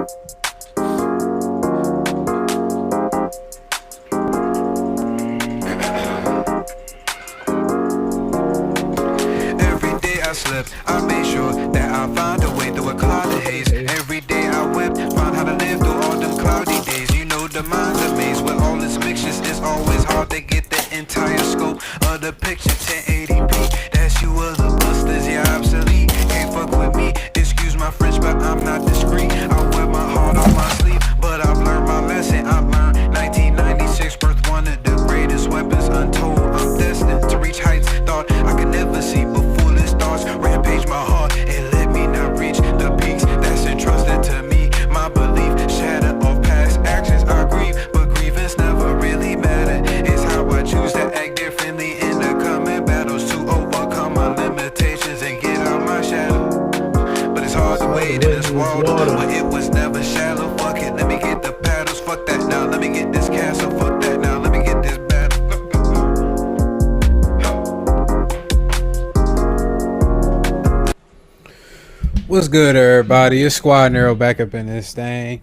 Every day I slept, I made sure that I find a way through a cloud of haze. Every day I wept, found how to live through all them cloudy days. You know the mind's a maze with all its mixtures. It's always hard to get the entire scope of the picture. 1080p, that's you other busters, yeah, obsolete. Can't fuck with me, excuse my French, but I'm not discreet. I wear my heart on my sleeve, but I've learned my lesson. I've learned 1996 birth, one of the greatest weapons untold. I'm destined to reach heights thought I could never see before. Thoughts rampage my heart and let me not reach the peaks that's entrusted to me. My belief shattered off past actions. I grieve, but grievance never really mattered. It's how I choose to act differently in the coming battles to overcome my limitations and get out my shadow. But it's hard to wade in this water when it was never shallow. Fuck it, let me get the paddles. Fuck that now, let me get this castle. Fuck that now, let me get this battle. What's good, everybody? It's Squad Nero back up in this thing.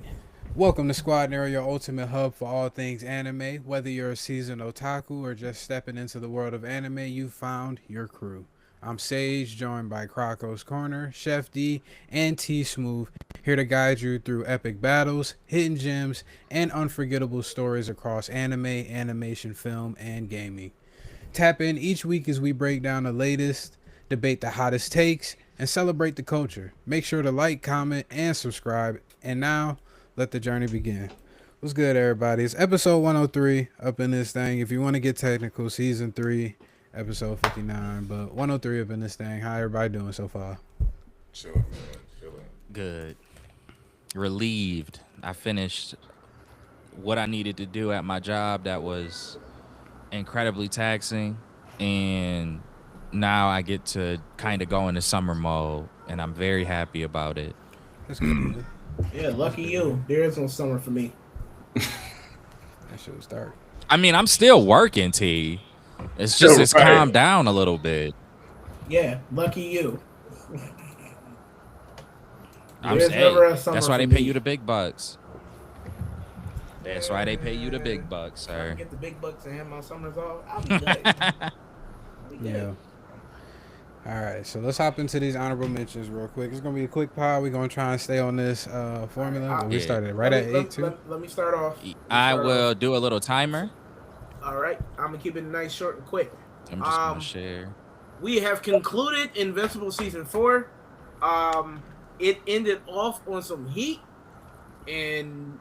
Welcome to Squad Nero, your ultimate hub for all things anime. Whether you're a seasoned otaku or just stepping into the world of anime, you found your crew. I'm Sage, joined by Crocco's Corner, Chef D, and T Smooth, here to guide you through epic battles, hidden gems, and unforgettable stories across anime, animation, film, and gaming. Tap in each week as we break down the latest, debate the hottest takes, and celebrate the culture. Make sure to like, comment, and subscribe. And now, let the journey begin. What's good, everybody? It's episode 103 up in this thing. If you want to get technical, season 3, episode 59. But 103 up in this thing. How everybody doing so far? Chilling, man. Chilling. Good. Relieved. I finished what I needed to do at my job that was incredibly taxing, and now I get to kind of go into summer mode, and I'm very happy about it. That's good. Yeah, lucky you. There is no summer for me. That shit was dark. I mean, I'm still working, T. It's just it's calmed down a little bit. Yeah, lucky you. That's why they pay you the big bucks. That's why they pay you the big bucks, sir. Get the big bucks and have my summers off. I'll be good. Yeah. All right, so let's hop into these honorable mentions real quick. It's gonna be a quick pod. We're gonna try and stay on this formula. But we started right at 8 too. Let me start off. I will do a little timer. All right, I'm gonna keep it nice, short, and quick. I'm just gonna share. We have concluded Invincible season 4. It ended off on some heat, and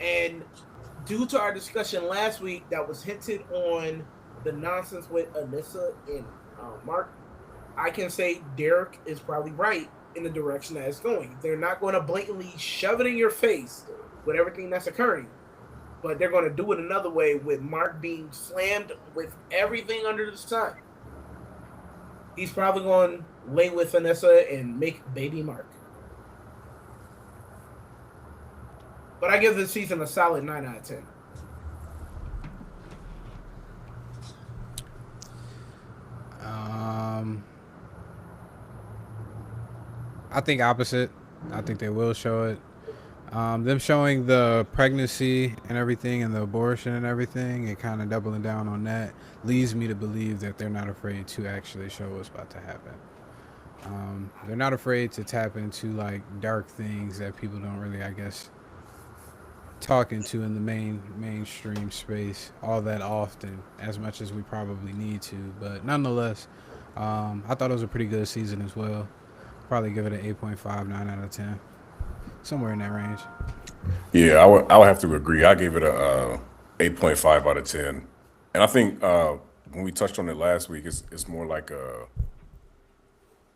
and due to our discussion last week, that was hinted on the nonsense with Anissa and Mark. I can say Derek is probably right in the direction that it's going. They're not going to blatantly shove it in your face with everything that's occurring, but they're going to do it another way with Mark being slammed with everything under the sun. He's probably going to lay with Anissa and make baby Mark. But I give this season a solid 9 out of 10. I think opposite. I think they will show it. Them showing the pregnancy and everything and the abortion and everything and kind of doubling down on that leads me to believe that they're not afraid to actually show what's about to happen. They're not afraid to tap into like dark things that people don't really, I guess, talk into in the mainstream space all that often, as much as we probably need to. But nonetheless, I thought it was a pretty good season as well. Probably give it an 8.5, 9 out of 10. Somewhere in that range. Yeah, I would have to agree. I gave it a 8.5 out of 10. And I think when we touched on it last week, it's more like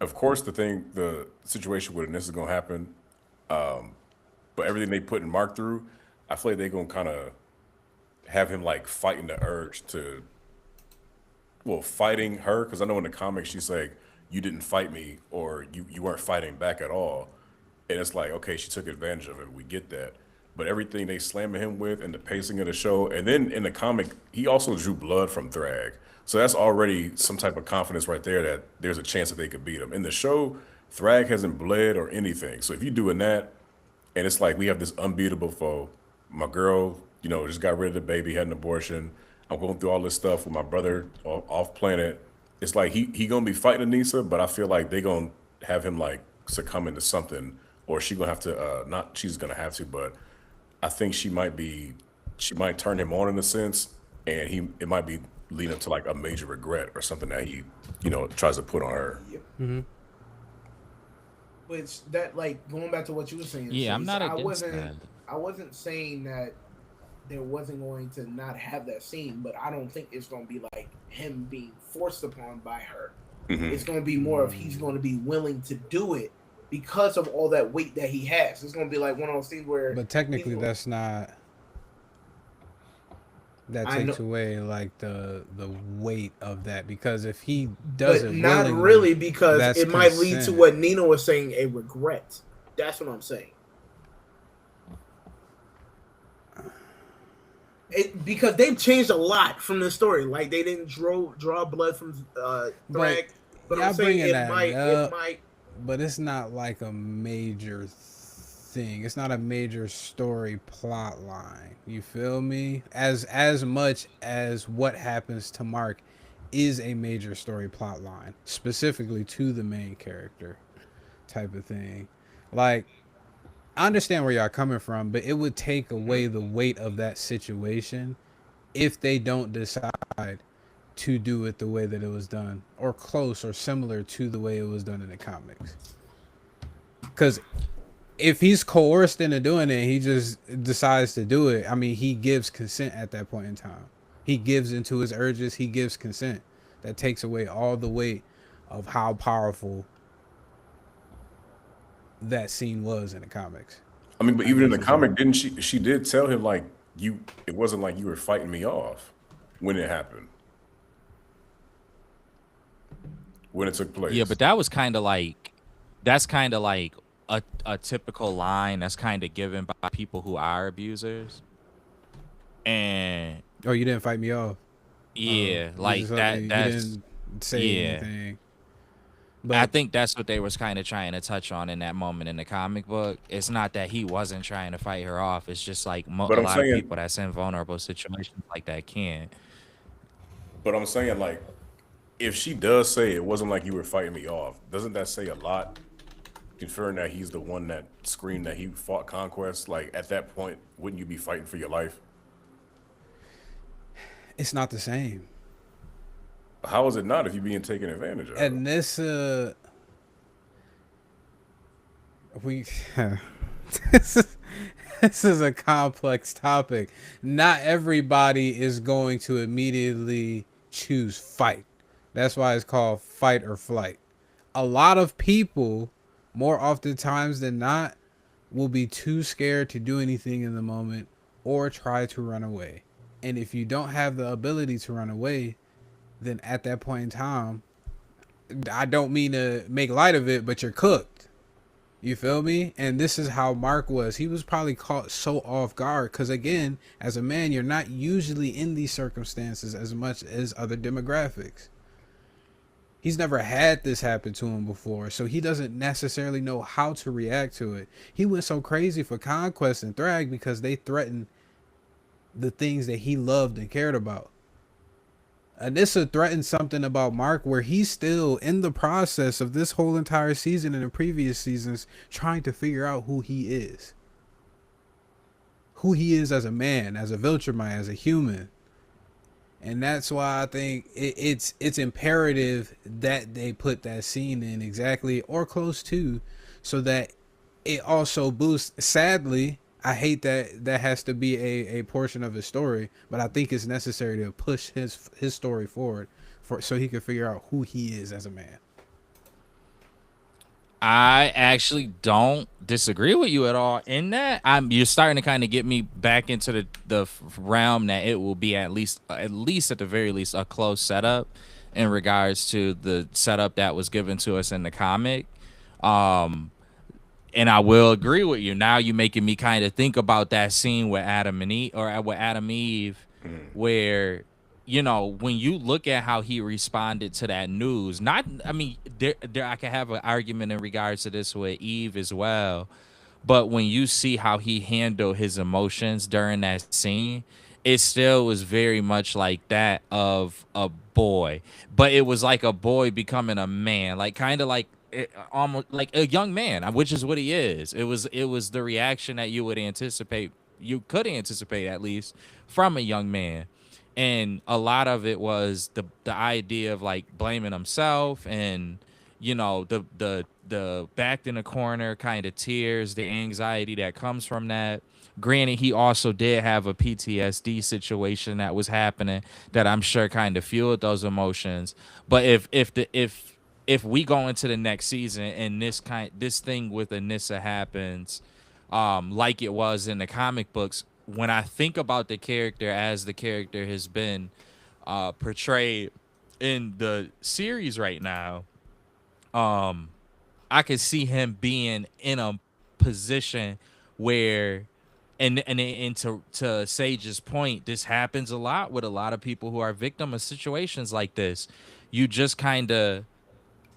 of course the situation with this is gonna happen. But everything they put in Mark through, I feel like they're gonna kind of have him like fighting the urge to, fighting her, because I know in the comics she's like, you didn't fight me, or you weren't fighting back at all. And it's like, okay, she took advantage of it. We get that. But everything they slamming him with and the pacing of the show, and then in the comic, he also drew blood from Thrag. So that's already some type of confidence right there that there's a chance that they could beat him. In the show, Thrag hasn't bled or anything. So if you're doing that, and it's like we have this unbeatable foe. My girl, just got rid of the baby, had an abortion. I'm going through all this stuff with my brother off planet. It's like he gonna be fighting Anissa, but I feel like they gonna have him like succumb into something, or she gonna have to not she's gonna have to, but I think she might turn him on in a sense, and it might be leading to like a major regret or something that he tries to put on her. Yep. Which that like going back to what you were saying. Yeah, I'm Chase, not against that. I wasn't saying that there wasn't going to not have that scene, but I don't think it's going to be like him being forced upon by her. It's going to be more of he's going to be willing to do it because of all that weight that he has. It's going to be like one of those things where. But technically, that's not. That takes away like the weight of that, because if he does it, not really, because it might lead to what Nina was saying, a regret. That's what I'm saying. Because they've changed a lot from the story. Like they didn't draw blood from Thrag, but I'm saying it might. But it's not like a major thing. It's not a major story plot line. You feel me? As much as what happens to Mark is a major story plot line, specifically to the main character type of thing. Like, I understand where y'all coming from, but it would take away the weight of that situation if they don't decide to do it the way that it was done, or close or similar to the way it was done in the comics. Because if he's coerced into doing it, he just decides to do it. I mean, he gives consent at that point in time. He gives into his urges. He gives consent. That takes away all the weight of how powerful that scene was in the comics. I mean, but even in the comic, didn't she did tell him like it wasn't like you were fighting me off when it happened. When it took place. Yeah, but that was kind of like a typical line that's kind of given by people who are abusers. And oh, you didn't fight me off. Yeah, like that. You That's didn't say anything. But I think that's what they was kind of trying to touch on in that moment in the comic book. It's not that he wasn't trying to fight her off. It's just like a lot of people that's in vulnerable situations like that can't. But I'm saying, like, if she does say it wasn't like you were fighting me off, doesn't that say a lot? Conferring that he's the one that screamed that he fought Conquest. Like, at that point, wouldn't you be fighting for your life? It's not the same. How is it not if you're being taken advantage of? And this, this is a complex topic. Not everybody is going to immediately choose fight. That's why it's called fight or flight. A lot of people, more often times than not, will be too scared to do anything in the moment or try to run away. And if you don't have the ability to run away, then at that point in time, I don't mean to make light of it, but you're cooked. You feel me? And this is how Mark was. He was probably caught so off guard because, again, as a man, you're not usually in these circumstances as much as other demographics. He's never had this happen to him before, so he doesn't necessarily know how to react to it. He went so crazy for Conquest and Thrag because they threatened the things that he loved and cared about. Anissa threatened something about Mark where he's still in the process of this whole entire season and the previous seasons trying to figure out who he is. Who he is as a man, as a Viltrumite, as a human. And that's why I think it's imperative that they put that scene in exactly or close to, so that it also boosts. Sadly, I hate that that has to be a portion of his story, but I think it's necessary to push his story forward so he can figure out who he is as a man. I actually don't disagree with you at all in that. You're starting to kind of get me back into the realm that it will be at least at the very least a close setup in regards to the setup that was given to us in the comic. And I will agree with you. Now you're making me kind of think about that scene with Adam and Eve, where you know, when you look at how he responded to that news, not, I mean, there I can have an argument in regards to this with Eve as well. But when you see how he handled his emotions during that scene, it still was very much like that of a boy. But it was like a boy becoming a man, like kind of like almost like a young man, which is what he is. It was the reaction that you would anticipate, you could anticipate at least from a young man. And a lot of it was the idea of like blaming himself, and you know, the backed in the corner kind of tears, the anxiety that comes from that. Granted, he also did have a PTSD situation that was happening that I'm sure kind of fueled those emotions. But if we go into the next season and this thing with Anissa happens, like it was in the comic books, when I think about the character as the character has been portrayed in the series right now, I could see him being in a position where, and to Sage's point, this happens a lot with a lot of people who are victim of situations like this. You just kind of,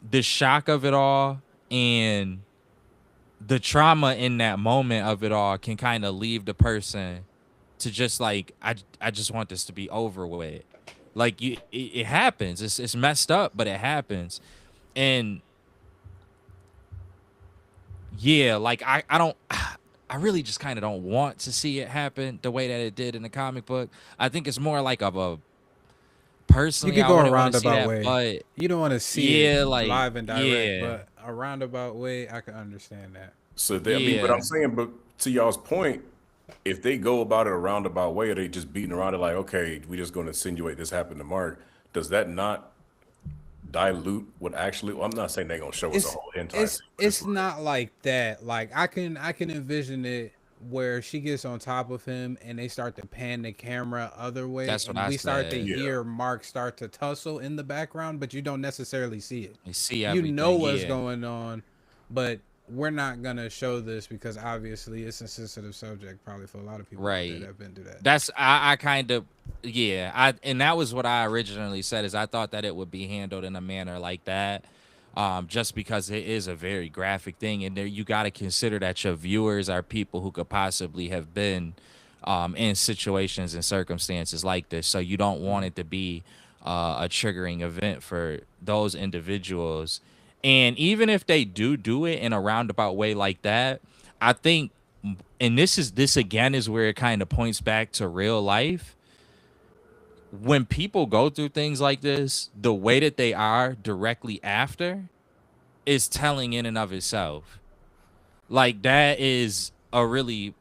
the shock of it all and the trauma in that moment of it all can kind of leave the person to just like, I just want this to be over with. Like it happens. It's messed up, but it happens. And yeah, like I don't, I really just kind of don't want to see it happen the way that it did in the comic book. I think it's more like of a, You personally, could I go a wouldn't want to see roundabout that, way. but You don't want to see it yeah, like live and direct, yeah, but a roundabout way, I can understand that. So they, I mean, but I'm yeah. saying, but to y'all's point, if they go about it a roundabout way, or they just beating around it like, okay, we just going to insinuate this happened to Mark, does that not dilute what actually? Well, I'm not saying they're gonna show us a it's whole hentai it's scene, but it's it's like, not like that. Like I can envision it where she gets on top of him and they start to pan the camera other way That's what and I we start to said. yeah, hear Mark start to tussle in the background, but you don't necessarily see it. You see You know everything. what's Yeah, going on, but we're not gonna show this because obviously it's a sensitive subject probably for a lot of people out there that right. have been through that. That's I kind of, yeah. And that was what I originally said, is I thought that it would be handled in a manner like that. Just because it is a very graphic thing, and there you got to consider that your viewers are people who could possibly have been in situations and circumstances like this. So you don't want it to be a triggering event for those individuals. And even if they do it in a roundabout way like that, I think, and this again is where it kind of points back to real life. When people go through things like this, the way that they are directly after is telling in and of itself. Like that is a really,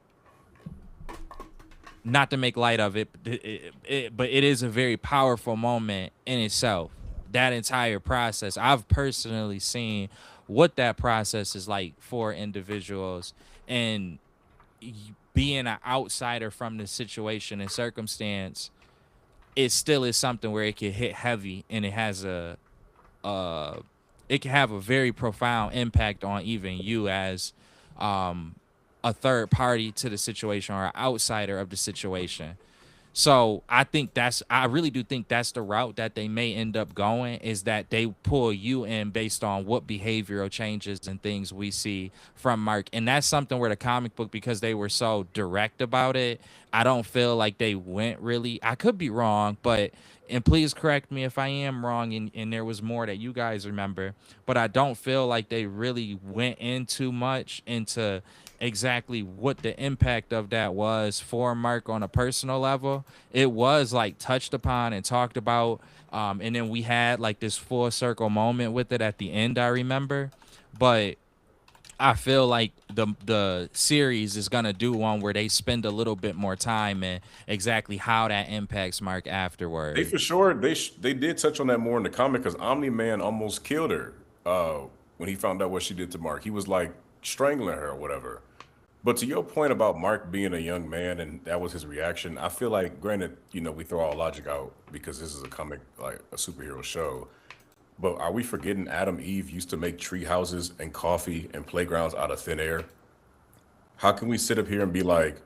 not to make light of it, but it is a very powerful moment in itself. That entire process, I've personally seen what that process is like for individuals, and being an outsider from the situation and circumstance, it still is something where it can hit heavy, and it has uh it can have a very profound impact on even you as um a third party to the situation or an outsider of the situation. So I really do think that's the route that they may end up going, is that they pull you in based on what behavioral changes and things we see from Mark. And that's something where the comic book, because they were so direct about it, I don't feel like they went really, I could be wrong, but, and please correct me if I am wrong, and there was more that you guys remember, but I don't feel like they really went in too much into exactly what the impact of that was for Mark on a personal level. It was like touched upon and talked about, and then we had like this full circle moment with it at the end, I remember. But I feel like the series is gonna do one where they spend a little bit more time in exactly how that impacts Mark they afterward. for sure they did touch on that more in the comic because Omni Man almost killed her when he found out what she did to Mark. He was like strangling her or whatever. But to your point about Mark being a young man and that was his reaction, I feel like, granted, we throw all logic out because this is a comic, like a superhero show. But are we forgetting Adam Eve used to make tree houses and coffee and playgrounds out of thin air? How can we sit up here and be like,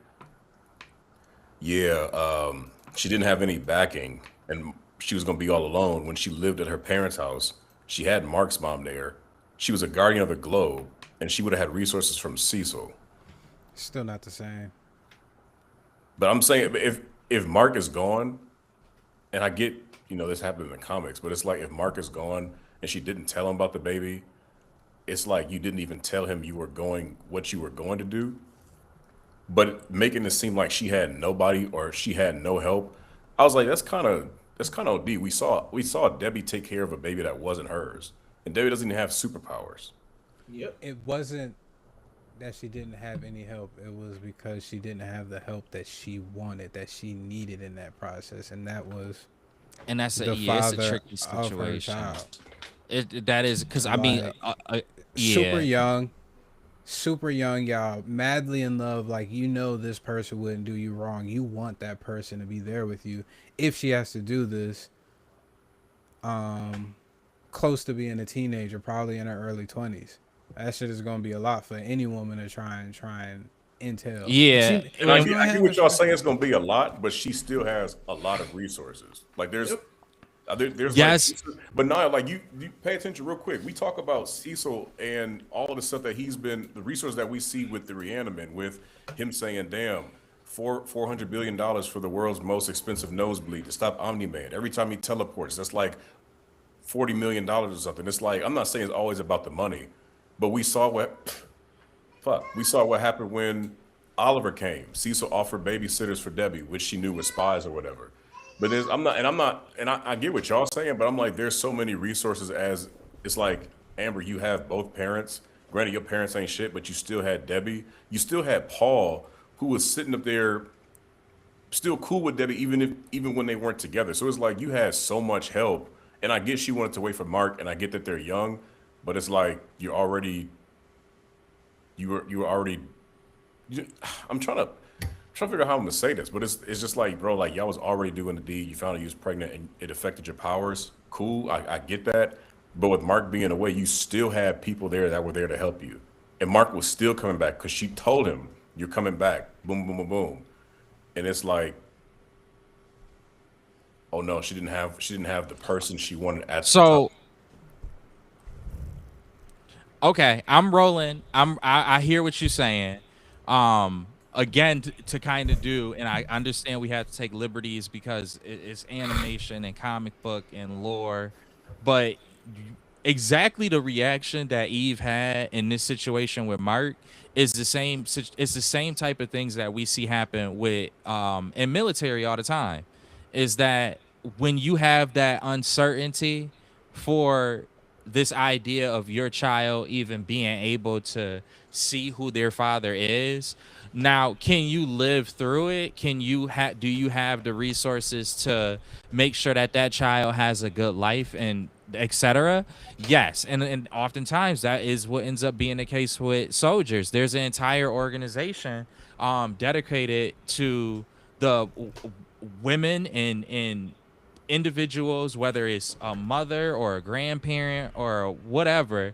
yeah, she didn't have any backing and she was going to be all alone when she lived at her parents' house. She had Mark's mom there. She was a guardian of the globe, and she would have had resources from Cecil. Still not the same. But I'm saying if Mark is gone, and I get, this happened in the comics, but it's like if Mark is gone and she didn't tell him about the baby, it's like you didn't even tell him what you were going to do. But making it seem like she had nobody or she had no help, I was like, that's kind of OD. We saw Debbie take care of a baby that wasn't hers, and Debbie doesn't even have superpowers. Yep. It wasn't that she didn't have any help. It was because she didn't have the help that she wanted, that she needed in that process, and that was And that's the it's a father tricky of her situation. child. That is because I mean, Like, super yeah, young, y'all, madly in love. Like, this person wouldn't do you wrong. You want that person to be there with you. If she has to do this, close to being a teenager, probably in her early 20s, that shit is gonna be a lot for any woman to try and entail. yeah. And I She get, might I get have what y'all a saying it's going to be a lot, but she still has a lot of resources. Like Yep. there's like, Yes. but now like you pay attention real quick. We talk about Cecil and all of the stuff that the resources that we see with the Reaniman, with him saying, "Damn, $400 billion for the world's most expensive nosebleed to stop Omni Man." Every time he teleports, that's like $40 million or something. It's like I'm not saying it's always about the money, but we saw what happened when Oliver came. Cecil offered babysitters for Debbie, which she knew were spies or whatever. But I get what y'all saying, but I'm like, there's so many resources as it's like, Amber, you have both parents. Granted, your parents ain't shit, but you still had Debbie. You still had Paul, who was sitting up there, still cool with Debbie, even when they weren't together. So it's like you had so much help. And I get she wanted to wait for Mark, and I get that they're young, but it's like you were already I'm trying to figure out how I'm gonna say this, but it's just like, bro, like y'all was already doing the deed. You found out you was pregnant, and it affected your powers. Cool, I get that. But with Mark being away, you still had people there that were there to help you, and Mark was still coming back because she told him, "You're coming back." Boom, boom, boom, boom. And it's like, oh no, she didn't have the person she wanted at the time. So okay, I'm rolling. I hear what you're saying. Again, to kind of do, and I understand we have to take liberties because it's animation and comic book and lore, but exactly the reaction that Eve had in this situation with Mark is the same. It's the same type of things that we see happen with in military all the time. Is that when you have that uncertainty for this idea of your child even being able to see who their father is, now can you live through it? Do you have the resources to make sure that that child has a good life and etc.? Yes, and oftentimes that is what ends up being the case with soldiers. There's an entire organization dedicated to the women and individuals, whether it's a mother or a grandparent or whatever,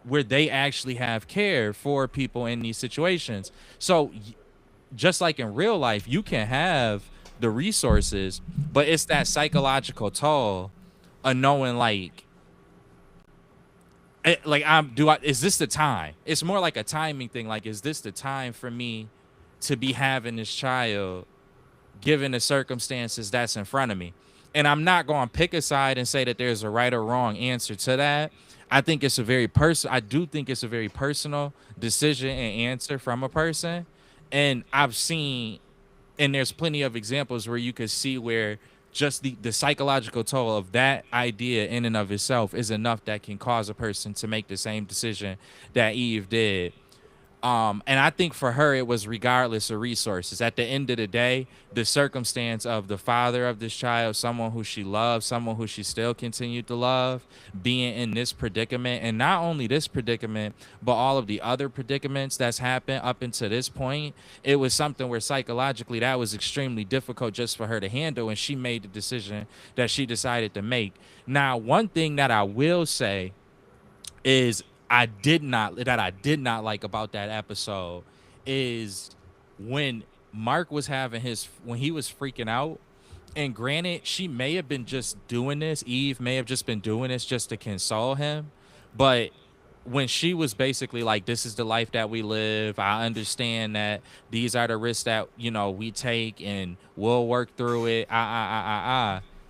where they actually have care for people in these situations. So just like in real life, you can have the resources, but it's that psychological toll of knowing is this the time? It's more like a timing thing. Like, is this the time for me to be having this child given the circumstances that's in front of me? And I'm not going to pick a side and say that there's a right or wrong answer to that. I think it's a very I do think it's a very personal decision and answer from a person. And I've seen, and there's plenty of examples where you could see where just the psychological toll of that idea in and of itself is enough that can cause a person to make the same decision that Eve did. And I think for her, it was regardless of resources. At the end of the day, the circumstance of the father of this child, someone who she loved, someone who she still continued to love, being in this predicament, and not only this predicament, but all of the other predicaments that's happened up until this point, it was something where psychologically that was extremely difficult just for her to handle, and she made the decision that she decided to make. Now, one thing that I will say is I did not like about that episode is when Mark was having when he was freaking out And granted, she may have been just doing this. Eve may have just been doing this just to console him. But when she was basically like, "This is the life that we live. I understand that these are the risks that we take, and we'll work through it."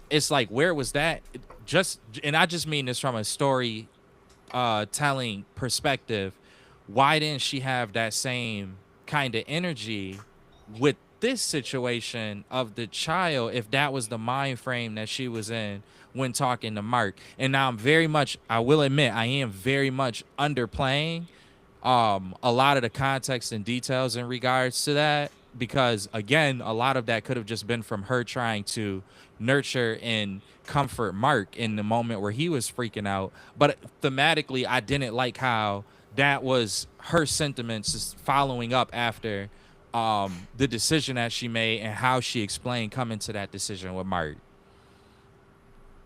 It's like, where was that? Just, and I just mean this from a story telling perspective. Why didn't she have that same kind of energy with this situation of the child, if that was the mind frame that she was in when talking to Mark? And now I will admit, I am very much underplaying a lot of the context and details in regards to that, because again, a lot of that could have just been from her trying to nurture and comfort Mark in the moment where he was freaking out. But thematically, I didn't like how that was her sentiments just following up after the decision that she made, and how she explained coming to that decision with Mark.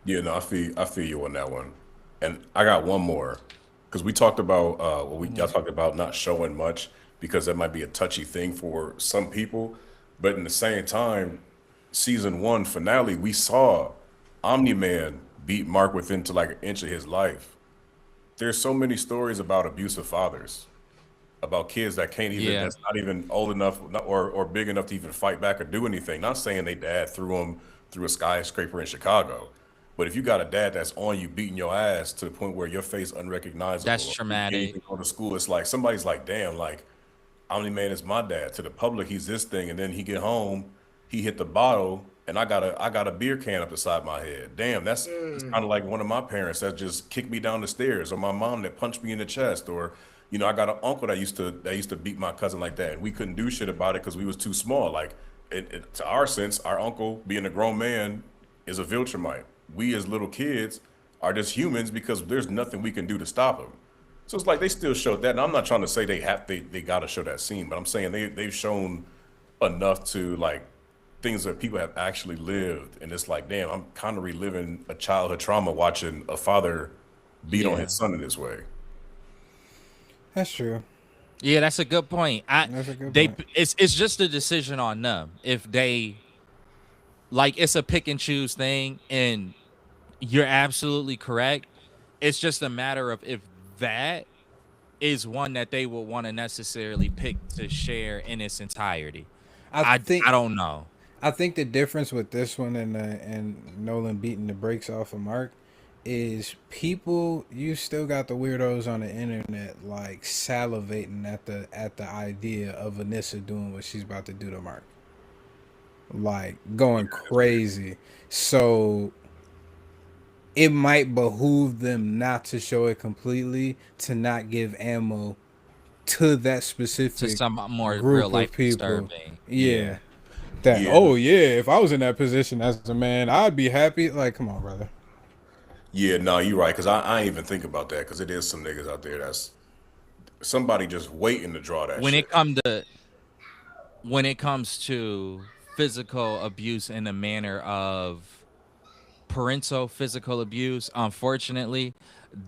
Yeah, no, I feel you on that one. And I got one more because we talked about y'all talked about not showing much because that might be a touchy thing for some people, but in the same time, season one finale, we saw Omni Man beat Mark within to like an inch of his life. There's so many stories about abusive fathers, about kids that can't even Yeah, that's not even old enough or big enough to even fight back or do anything. Not saying they dad threw them through a skyscraper in Chicago, but if you got a dad that's on you beating your ass to the point where your face unrecognizable that's or you can't traumatic. even go to school, it's like somebody's like, damn, like Omni Man is my dad. To the public, he's this thing, and then he get home, he hit the bottle, and I got a beer can up the side of my head. Damn, that's kind of like one of my parents that just kicked me down the stairs, or my mom that punched me in the chest, or I got an uncle that used to beat my cousin like that, and we couldn't do shit about it because we was too small. Like to our sense, our uncle being a grown man is a Viltrumite. We as little kids are just humans because there's nothing we can do to stop him. So it's like they still showed that. And I'm not trying to say they gotta show that scene, but I'm saying they've shown enough to like things that people have actually lived. And it's like, damn, I'm kind of reliving a childhood trauma watching a father beat on Yeah. his son in this way. That's true. Yeah, that's a good point. That's a good They point. it's just a decision on them. If they, like, it's a pick and choose thing, and you're absolutely correct. It's just a matter of if that is one that they will want to necessarily pick to share in its entirety. I I think don't know. I think the difference with this one and Nolan beating the brakes off of Mark is people. You still got the weirdos on the internet like salivating at the idea of Anissa doing what she's about to do to Mark, like going crazy. So it might behoove them not to show it completely, to not give ammo to that To specific some more real group of life people. disturbing. Yeah. Yeah. That, Yeah, oh yeah, if I was in that position as a man, I'd be happy. Like, come on, brother. yeah, no, you're right. Because I ain't even think about that. Because it is some niggas out there that's somebody just waiting to draw that When it shit. come to when it comes to physical abuse in the manner of parental physical abuse, unfortunately,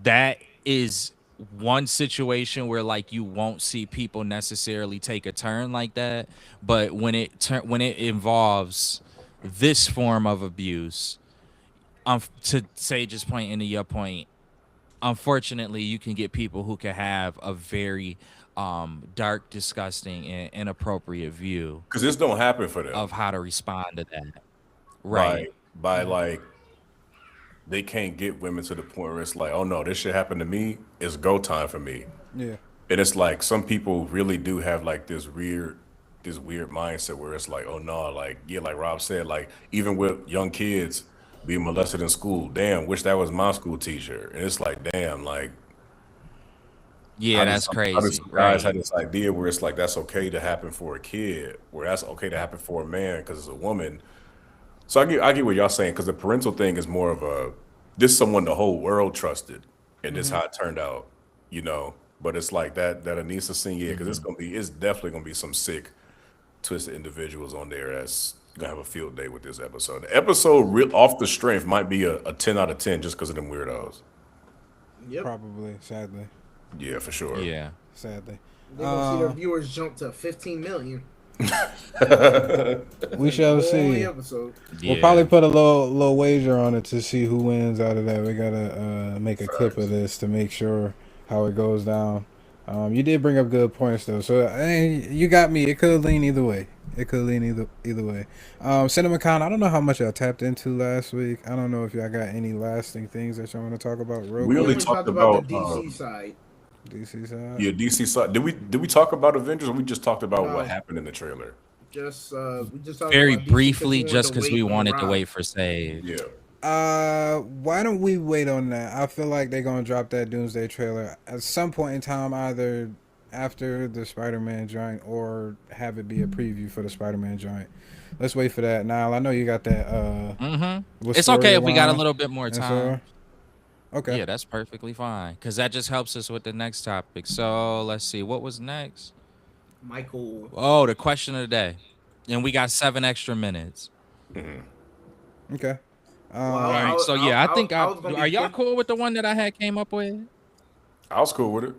that is one situation where, like, you won't see people necessarily take a turn like that. But when it involves this form of abuse, to say, just point into your point, unfortunately, you can get people who can have a very dark, disgusting, and inappropriate view Because this don't happen for of them. how to respond to that. By Right. by like they can't get women to the point where it's like, oh no, this shit happened to me. It's go time for me. Yeah. And it's like some people really do have like this weird mindset where it's like, oh no, like yeah, like Rob said, like even with young kids being molested in school, damn, wish that was my school teacher. And it's like, damn, like Yeah, how did that's some crazy. guys have Right. this idea where it's like that's okay to happen for a kid, where that's okay to happen for a man because it's a woman. So I get what y'all saying because the parental thing is more of a this is someone the whole world trusted, and this how it turned out. But it's like that Anissa scene, yeah, because Hmm. it's definitely gonna be some sick, twisted individuals on there that's gonna have a field day with this episode. The episode real off the strength might be a 10 out of 10 just because of them weirdos. Yep. Probably, sadly. Yeah, for sure. Yeah. Sadly. They're gonna see their Uh viewers jump to 15 million. We shall More on the see. episode. We'll Yeah. probably put a little wager on it to see who wins out of that. We gotta make a clip of this to make sure how it goes down. You did bring up good points though, so you got me. It could lean either way. It could lean either way. CinemaCon, I don't know how much y'all tapped into last week. I don't know if y'all got any lasting things that y'all want to talk about real We We only quick. only talked talked about the about, DC side. DC side. Yeah, DC side. Did we talk about Avengers, or we just talked about No. what happened in the trailer? Just we just talked Very about DC briefly, because just because we wanted to ride. wait for Save. Yeah. Why don't we wait on that? I feel like they're gonna drop that Doomsday trailer at some point in time, either after the Spider-Man joint or have it be a preview for the Spider-Man joint. Let's wait for that. Now I know you got that. What It's okay if we got a storyline little bit more and time. so. Okay. Yeah, that's perfectly fine because that just helps us with the next topic. So let's see, what was next? Michael. Oh, the question of the day, and we got 7 extra minutes. Okay. All right, so yeah, I think was gonna be are y'all quick. cool with the one that I had came up with? I was cool with it.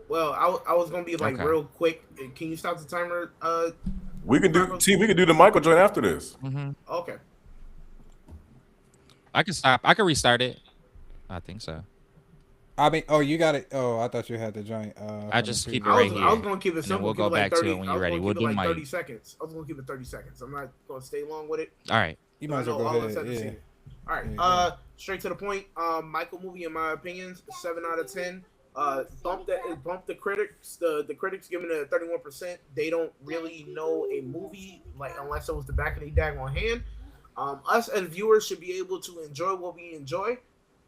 Well, I was gonna be like Okay. real quick. Can you stop the timer? We could do the Michael joint after this. Okay. I can stop. I can restart it. I think so. I mean, oh, you got it. Oh, I thought you had the joint. I from just the keep it preview. right I was here, gonna keep it and then simple. we'll keep go it like back to 30, it when I you're was ready. gonna We'll keep it do like Mike. 30 seconds. I was gonna keep it 30 seconds. I'm not gonna stay long with it. All right. You might as well No, go all of us ahead. had the Yeah. same. All right. Yeah. Straight to the point. Michael movie, in my opinions, 7 out of 10. Bumped the critics. The critics giving it a 31%. They don't really know a movie like unless it was the back of their daggone hand. Us as viewers should be able to enjoy what we enjoy,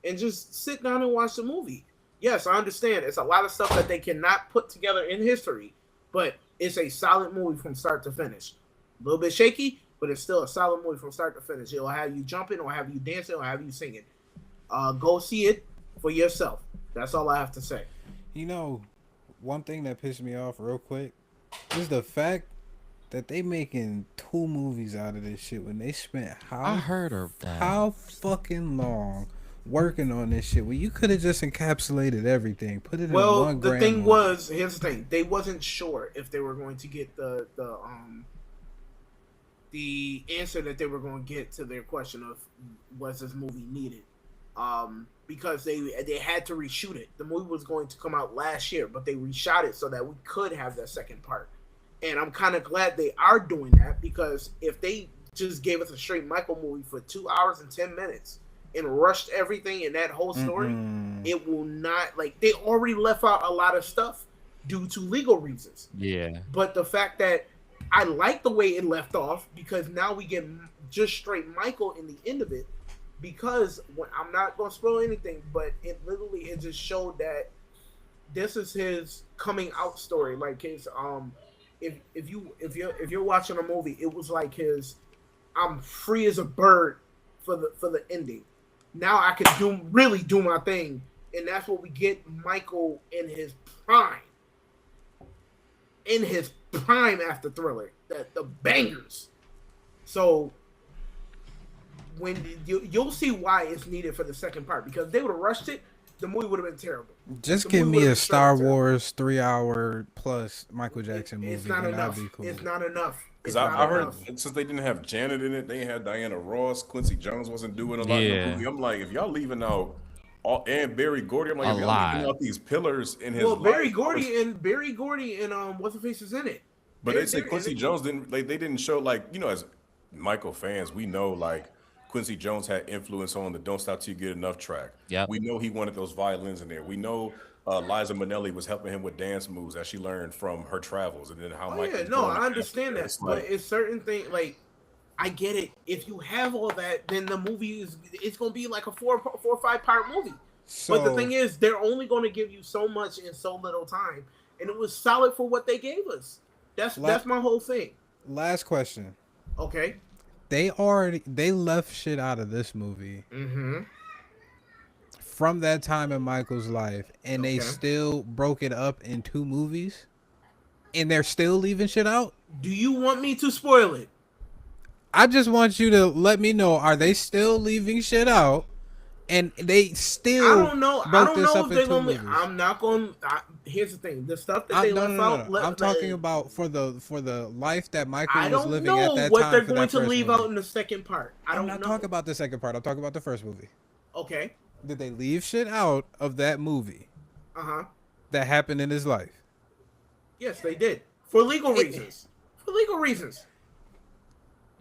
and just sit down and watch the movie. Yes, I understand. It's a lot of stuff that they cannot put together in history, but it's a solid movie from start to finish. A little bit shaky, but it's still a solid movie from start to finish. It'll have you jumping, or have you dancing, or have you singing. Go see it for yourself. That's all I have to say. You know, one thing that pissed me off real quick is the fact that they making 2 movies out of this shit when they spent I heard of that. how fucking long working on this shit. Well, you could have just encapsulated everything, put it in Well, one the grand thing movie. was, here's the thing: they wasn't sure if they were going to get the answer that they were going to get to their question of was this movie needed. Because they had to reshoot it. The movie was going to come out last year, but they reshot it so that we could have that second part. And I'm kind of glad they are doing that, because if they just gave us a straight Michael movie for 2 hours and 10 minutes and rushed everything in that whole story, it will not, like, they already left out a lot of stuff due to legal reasons. Yeah. But the fact that I like the way it left off, because now we get just straight Michael in the end of it, because I'm not going to spoil anything, but it just showed that this is his coming out story. Like his if you're watching a movie, it was like his I'm free as a bird for the ending. Now I can really do my thing, and that's what we get Michael in his prime. In his prime after Thriller, the bangers. So when you'll see why it's needed for the second part, because if they would have rushed it, the movie would have been terrible. Just The give movie me would've a been Star terrible. Wars 3-hour plus Michael Jackson movie. It's not and enough. that'd be cool. It's not enough. Because It's I not heard enough. since they didn't have Janet in it, they had Diana Ross. Quincy Jones wasn't doing a lot in Yeah. the movie. I'm like, if y'all leaving out and Barry Gordy, I'm like, A if y'all lot. leaving out these pillars in his Well, Barry life, Gordy and what's the face is in it. But they said They're Quincy in it. Jones didn't, like, they didn't show, like, as Michael fans, we know, like, Quincy Jones had influence on the "Don't Stop Till You Get Enough" track. Yep. We know he wanted those violins in there. We know Liza Minnelli was helping him with dance moves that she learned from her travels, and then how Oh Michael. yeah, was no, going I after understand that, It's but like, it's certain things like I get it. If you have all that, then the movie it's gonna be like a 4 or 5 part movie. So, But the thing is, they're only going to give you so much in so little time, and it was solid for what they gave us. That's my whole thing. last question. Okay. They left shit out of this movie Mm-hmm. from that time in Michael's life, and they Okay. still broke it up in 2 movies, and they're still leaving shit out. Do you want me to spoil it? I just want you to let me know: are they still leaving shit out? and they I still don't know. I broke don't this know up if in they're 2 gonna. movies. I'm not going. Here's the thing: the stuff that they No, left no, no, out. no. I'm talking about for the life that Michael I was don't living at know that what time they're for going that to first leave movie. out in the second part. I I'm don't not know. talking about the second part. I'm talking about the first movie. Okay. Did they leave shit out of that movie Uh-huh. that happened in his life? Yes, they did. For legal reasons. For legal reasons.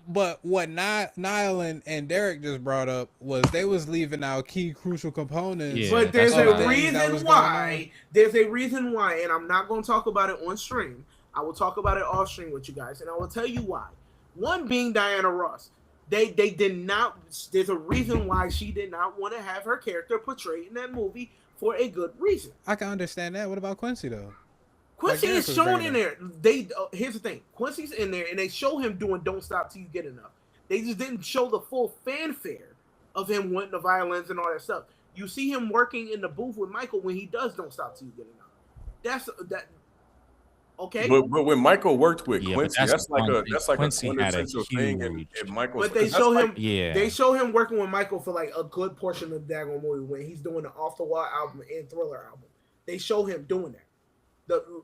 But what Niall and Derek just brought up was they was leaving out key crucial components. Yeah, But there's that's a what I- reason why. There's a reason why, and I'm not going to talk about it on stream. I will talk about it off stream with you guys, and I will tell you why. One being Diana Ross. They did not. There's a reason why she did not want to have her character portrayed in that movie for a good reason. I can understand that. What about Quincy though? Quincy Derek is was shown bringing in there. Here's the thing. Quincy's in there, and they show him doing "Don't Stop Till You Get Enough." They just didn't show the full fanfare of him wanting the violins and all that stuff. You see him working in the booth with Michael when he does "Don't Stop Till You Get Enough." That's that. Okay, But when Michael worked with Yeah, but Quincy, that's that's like one a thing. that's like Quincy a had a quintessential thing huge- in Michael's. but they 'cause that's show like- him. Yeah. They show him working with Michael for like a good portion of the daggone movie when he's doing the Off the Wall album and Thriller album. They show him doing that.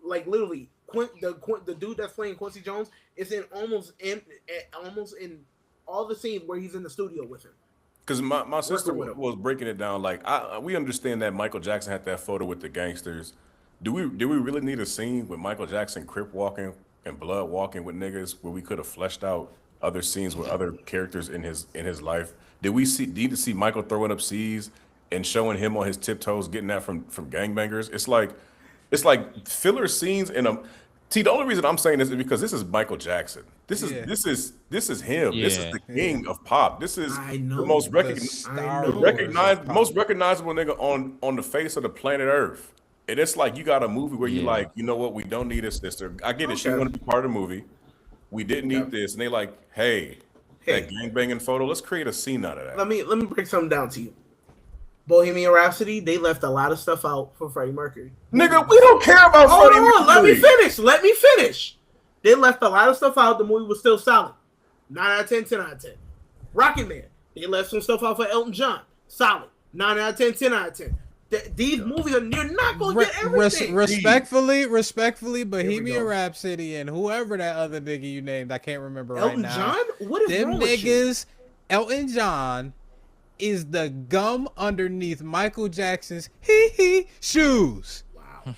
Literally, the dude that's playing Quincy Jones is in almost in all the scenes where he's in the studio with him. Because my sister with him. was breaking it down. Like we understand that Michael Jackson had that photo with the gangsters. Do we really need a scene with Michael Jackson crip walking and blood walking with niggas where we could have fleshed out other scenes with other characters in his life? Did we need to see Michael throwing up C's and showing him on his tiptoes getting that from gangbangers? It's like filler scenes in a. See, the only reason I'm saying this is because this is Michael Jackson. This is Yeah. this is him. This is Yeah. the king of pop. This is I the know. most The recognized. Star know. Wars of pop. Most recognizable nigga on the face of the planet Earth. And it's like you got a movie where you Yeah. like, you know what, we don't need a sister. I get it. She Okay. want to be part of the movie. We didn't need Okay. this. And they like, hey, that gangbanging photo, let's create a scene out of that. Let me break something down to you. Bohemian Rhapsody, they left a lot of stuff out for Freddie Mercury. Nigga, we don't care about Hold Freddie on, let me Mercury. finish. Let me finish. They left a lot of stuff out. The movie was still solid. 9 out of 10, 10 out of 10. Rocket Man, they left some stuff out for Elton John. Solid. 9 out of 10, 10 out of 10. These movies are you're not gonna get everything. Respectfully, go. Bohemian Rhapsody and whoever that other nigga you named, I can't remember right Elton now. John? What is Them wrong with you? niggas, Elton John is the gum underneath Michael Jackson's shoes. Wow.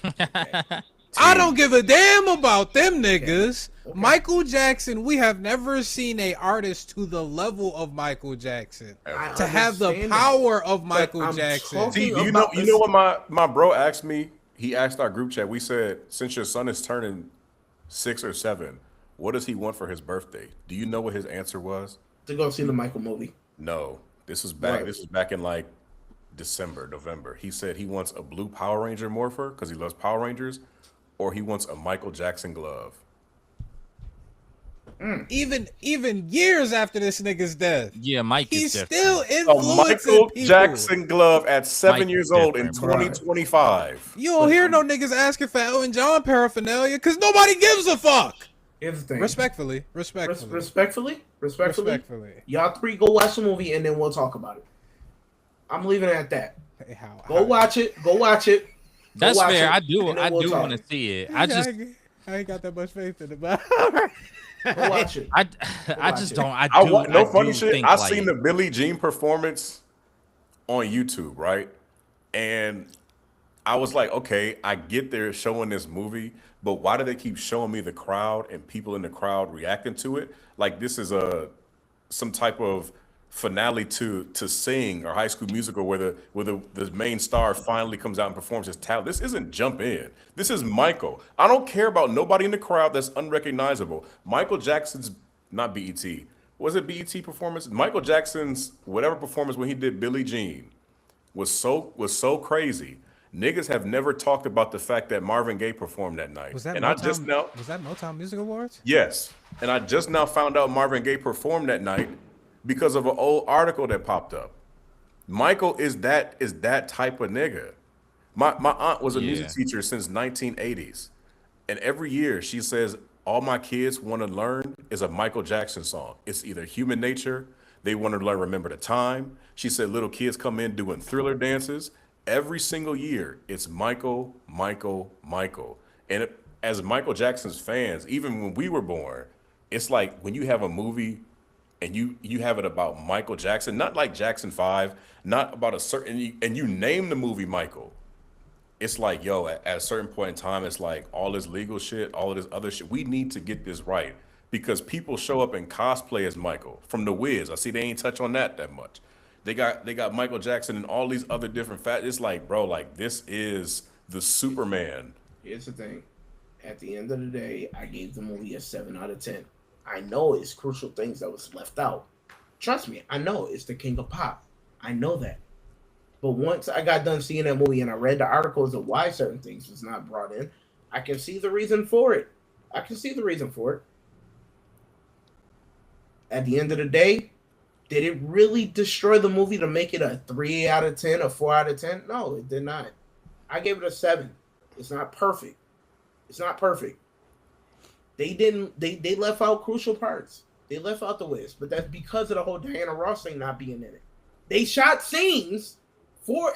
I don't give a damn about them niggas. Okay. Michael Jackson, we have never seen a artist to the level of Michael Jackson. To have the power of Michael Jackson. See, you know what my bro asked me? He asked our group chat. We said, since your son is turning 6 or 7, what does he want for his birthday? Do you know what his answer was? To go see the Michael movie. No. This was back. Right. This was back in like December, November. He said he wants a blue Power Ranger morpher because he loves Power Rangers, or he wants a Michael Jackson glove. Even years after this nigga's death, Yeah, Mike he's is still A influencing Michael people. Jackson glove at 7 Mike years is old in different, 2025. You don't hear no niggas asking for Elton John paraphernalia because nobody gives a fuck. Here's the thing. Respectfully. Respectfully. Respectfully. Y'all three go watch the movie and then we'll talk about it. I'm leaving it at that. Hey, Go watch it. Go watch it. That's watch fair. it, I do and then we'll want to talk. see it. I ain't got that much faith in it, but Go watch it. I watch just it. don't. No funny shit. Think, I like, seen the Billie Jean performance on YouTube, right? And I was like, okay, I get they're showing this movie, but why do they keep showing me the crowd and people in the crowd reacting to it? Like this is some type of finale to Sing or High School Musical where the main star finally comes out and performs his talent. This isn't Jump In. This is Michael. I don't care about nobody in the crowd that's unrecognizable. Michael Jackson's not BET. Was it BET performance? Michael Jackson's whatever performance when he did Billie Jean was so crazy. Niggas have never talked about the fact that Marvin Gaye performed that night. was that Motown Music Awards? Yes. And I just now found out Marvin Gaye performed that night because of an old article that popped up. Michael is that type of nigga. My aunt was a music teacher since 1980s. And every year she says, all my kids want to learn is a Michael Jackson song. It's either Human Nature, They want to remember the time. She said little kids come in doing Thriller dances. Every single year, it's Michael, Michael, Michael. And as Michael Jackson's fans, even when we were born, it's like when you have a movie and you have it about Michael Jackson, not like Jackson 5, not about a certain, and you name the movie Michael. It's like, yo, at a certain point in time, it's like all this legal shit, all of this other shit. We need to get this right because people show up and cosplay as Michael from The Wiz. I see they ain't touch on that much. They got Michael Jackson and all these other different It's like, bro, like this is the Superman. Here's the thing. At the end of the day, I gave the movie a 7 out of 10. I know it's crucial things that was left out. Trust me, I know it's the king of pop. I know that. But once I got done seeing that movie and I read the articles of why certain things was not brought in, I can see the reason for it. I can see the reason for it. At the end of the day, did it really destroy the movie to make it a 3 out of 10, a 4 out of 10? No, it did not. I gave it a 7. It's not perfect. It's not perfect. They left out crucial parts. They left out the Wiz, but that's because of the whole Diana Ross thing not being in it. They shot scenes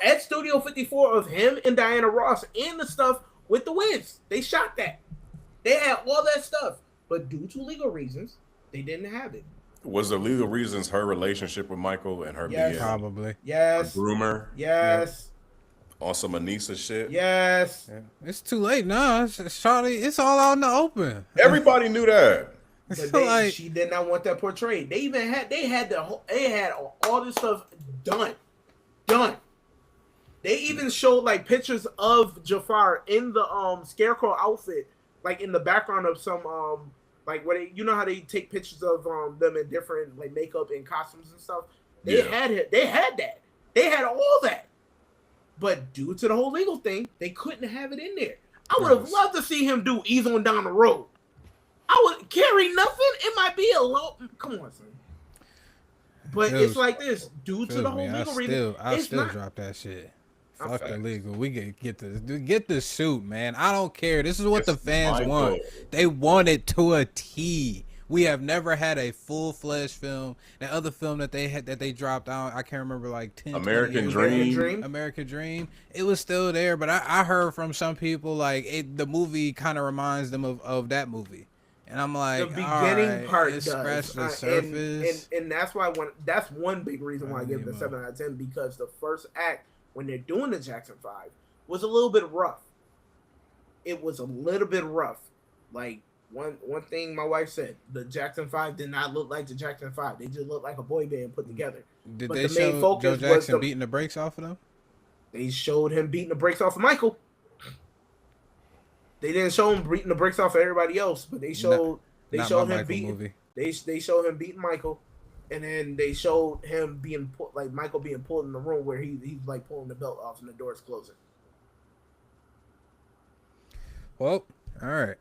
at Studio 54 of him and Diana Ross and the stuff with the Wiz. They shot that. They had all that stuff, but due to legal reasons, they didn't have it. Was the legal reasons her relationship with Michael and her being Probably. a Yes. groomer? Yes. On some Anissa shit? Yes. Yeah. It's too late now. Shawty, it's all out in the open. Everybody knew that. But she did not want that portrayed. They had all this stuff done. They even showed like pictures of Jafar in the scarecrow outfit, like in the background of some like what you know how they take pictures of them in different like makeup and costumes and stuff. They had that. They had all that. But due to the whole legal thing, they couldn't have it in there. I would have loved to see him do Ease on Down the Road. I would carry nothing. It might be a low. Come on, son. But it's like this. Due to the whole legal reason, I still drop that shit. Fuck the legal. We get the suit, man. I don't care. This is what the fans want. They want it to a T. We have never had a full-fledged film. That other film that they dropped out, I can't remember, like 10 American Dream. American Dream. It was still there, but I heard from some people like the movie kind of reminds them of that movie. And I'm like, the beginning part does scratched the surface, and that's why that's one big reason why I give it a 7 out of 10, because the first act when they're doing the Jackson 5 was a little bit rough. It was a little bit rough. Like one thing my wife said, the Jackson 5 did not look like the Jackson 5. They just looked like a boy band put together. Did but they the main show focus Joe Jackson was beating the brakes off of them? They showed him beating the brakes off of Michael. They didn't show him beating the brakes off of everybody else, but they showed him beating. They showed him beating Michael, and then they showed him being like Michael being pulled in the room where he's like pulling the belt off and the door's closing. Well, all right.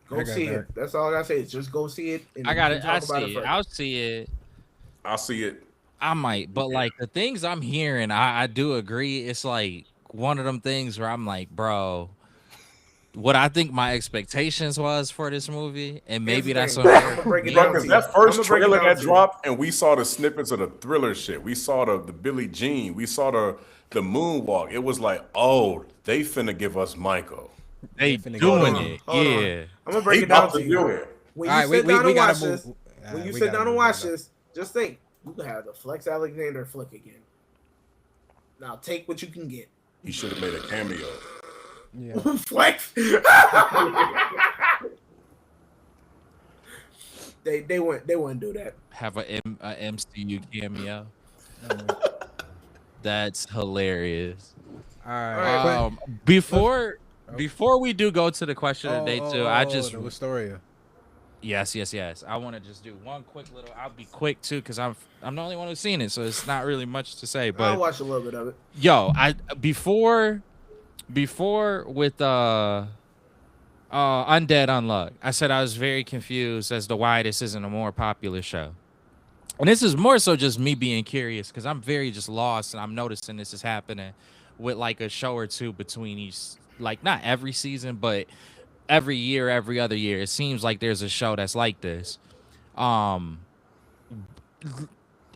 Go see it. That's all I gotta say. Is just go see it. I got it. I see it. I'll see it. I'll see it. I might, but like the things I'm hearing, I do agree. It's like one of them things where I'm like, bro, what I think my expectations was for this movie, and maybe that's what because that first trailer that dropped, and we saw the snippets of the Thriller shit. We saw the Billie Jean. We saw the moonwalk. It was like, oh, they finna give us Michael. They doing it. Yeah. I'm gonna break it down to you. When you sit down and watch this, when you sit down and watch this, just think you can have the Flex Alexander flick again. Now take what you can get. He should have made a cameo. Yeah. Flex. They wouldn't do that. Have a MCU cameo. That's hilarious. All right. Before we do go to the question of the day too, I just the Wisteria. Yes. I want to just do one quick little. I'll be quick too, because I'm the only one who's seen it, so it's not really much to say. But I'll watch a little bit of it. Yo, before with Undead Unluck, I said I was very confused as to why this isn't a more popular show. And this is more so just me being curious, because I'm very just lost, and I'm noticing this is happening with like a show or two between each, like not every season, but every year, every other year. It seems like there's a show that's like this.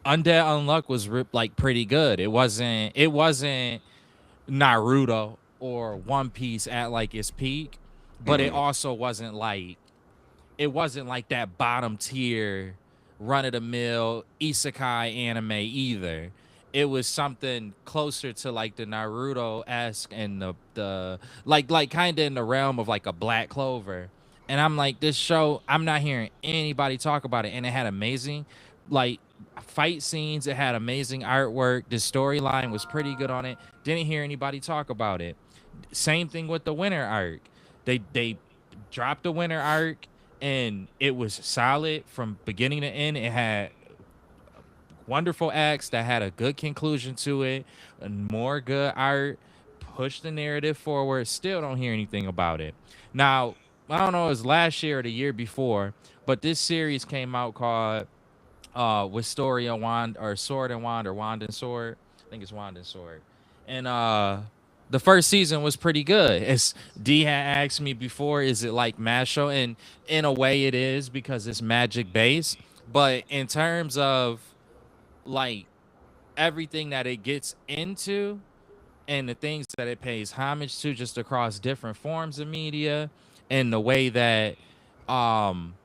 Undead Unluck was like pretty good. It wasn't Naruto or One Piece at like its peak, but it wasn't like that bottom tier run of the mill isekai anime either. It was something closer to like the Naruto esque and the like kind of in the realm of like a Black Clover. And I'm like, this show, I'm not hearing anybody talk about it. And it had amazing like fight scenes. It had amazing artwork. The storyline was pretty good on it. Didn't hear anybody talk about it. Same thing with the winter arc. They dropped the winter arc and it was solid from beginning to end. It had wonderful acts that had a good conclusion to it, and more good art, pushed the narrative forward. Still don't hear anything about it. Now, I don't know, it was last year or the year before, but this series came out called Wisteria Wand or Sword and Wand or Wand and Sword. I think it's Wand and Sword. And the first season was pretty good. As D had asked me before, is it like Masho? And in a way it is because it's magic based. But in terms of like everything that it gets into and the things that it pays homage to just across different forms of media and the way that um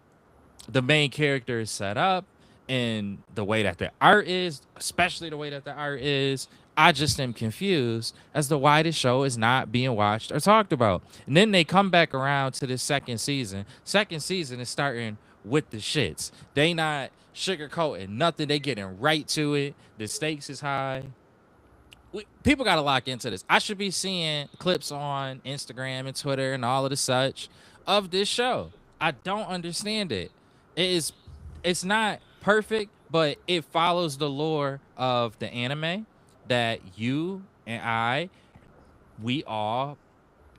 the main character is set up and the way that the art is, especially the way that the art is, I just am confused as to why this show is not being watched or talked about. And then they come back around to the second season. Second season is starting with the shits. They not sugarcoating nothing. They getting right to it. The stakes is high. People got to lock into this. I should be seeing clips on Instagram and Twitter and all of the such of this show. I don't understand it. It's not perfect, but it follows the lore of the anime that you and we all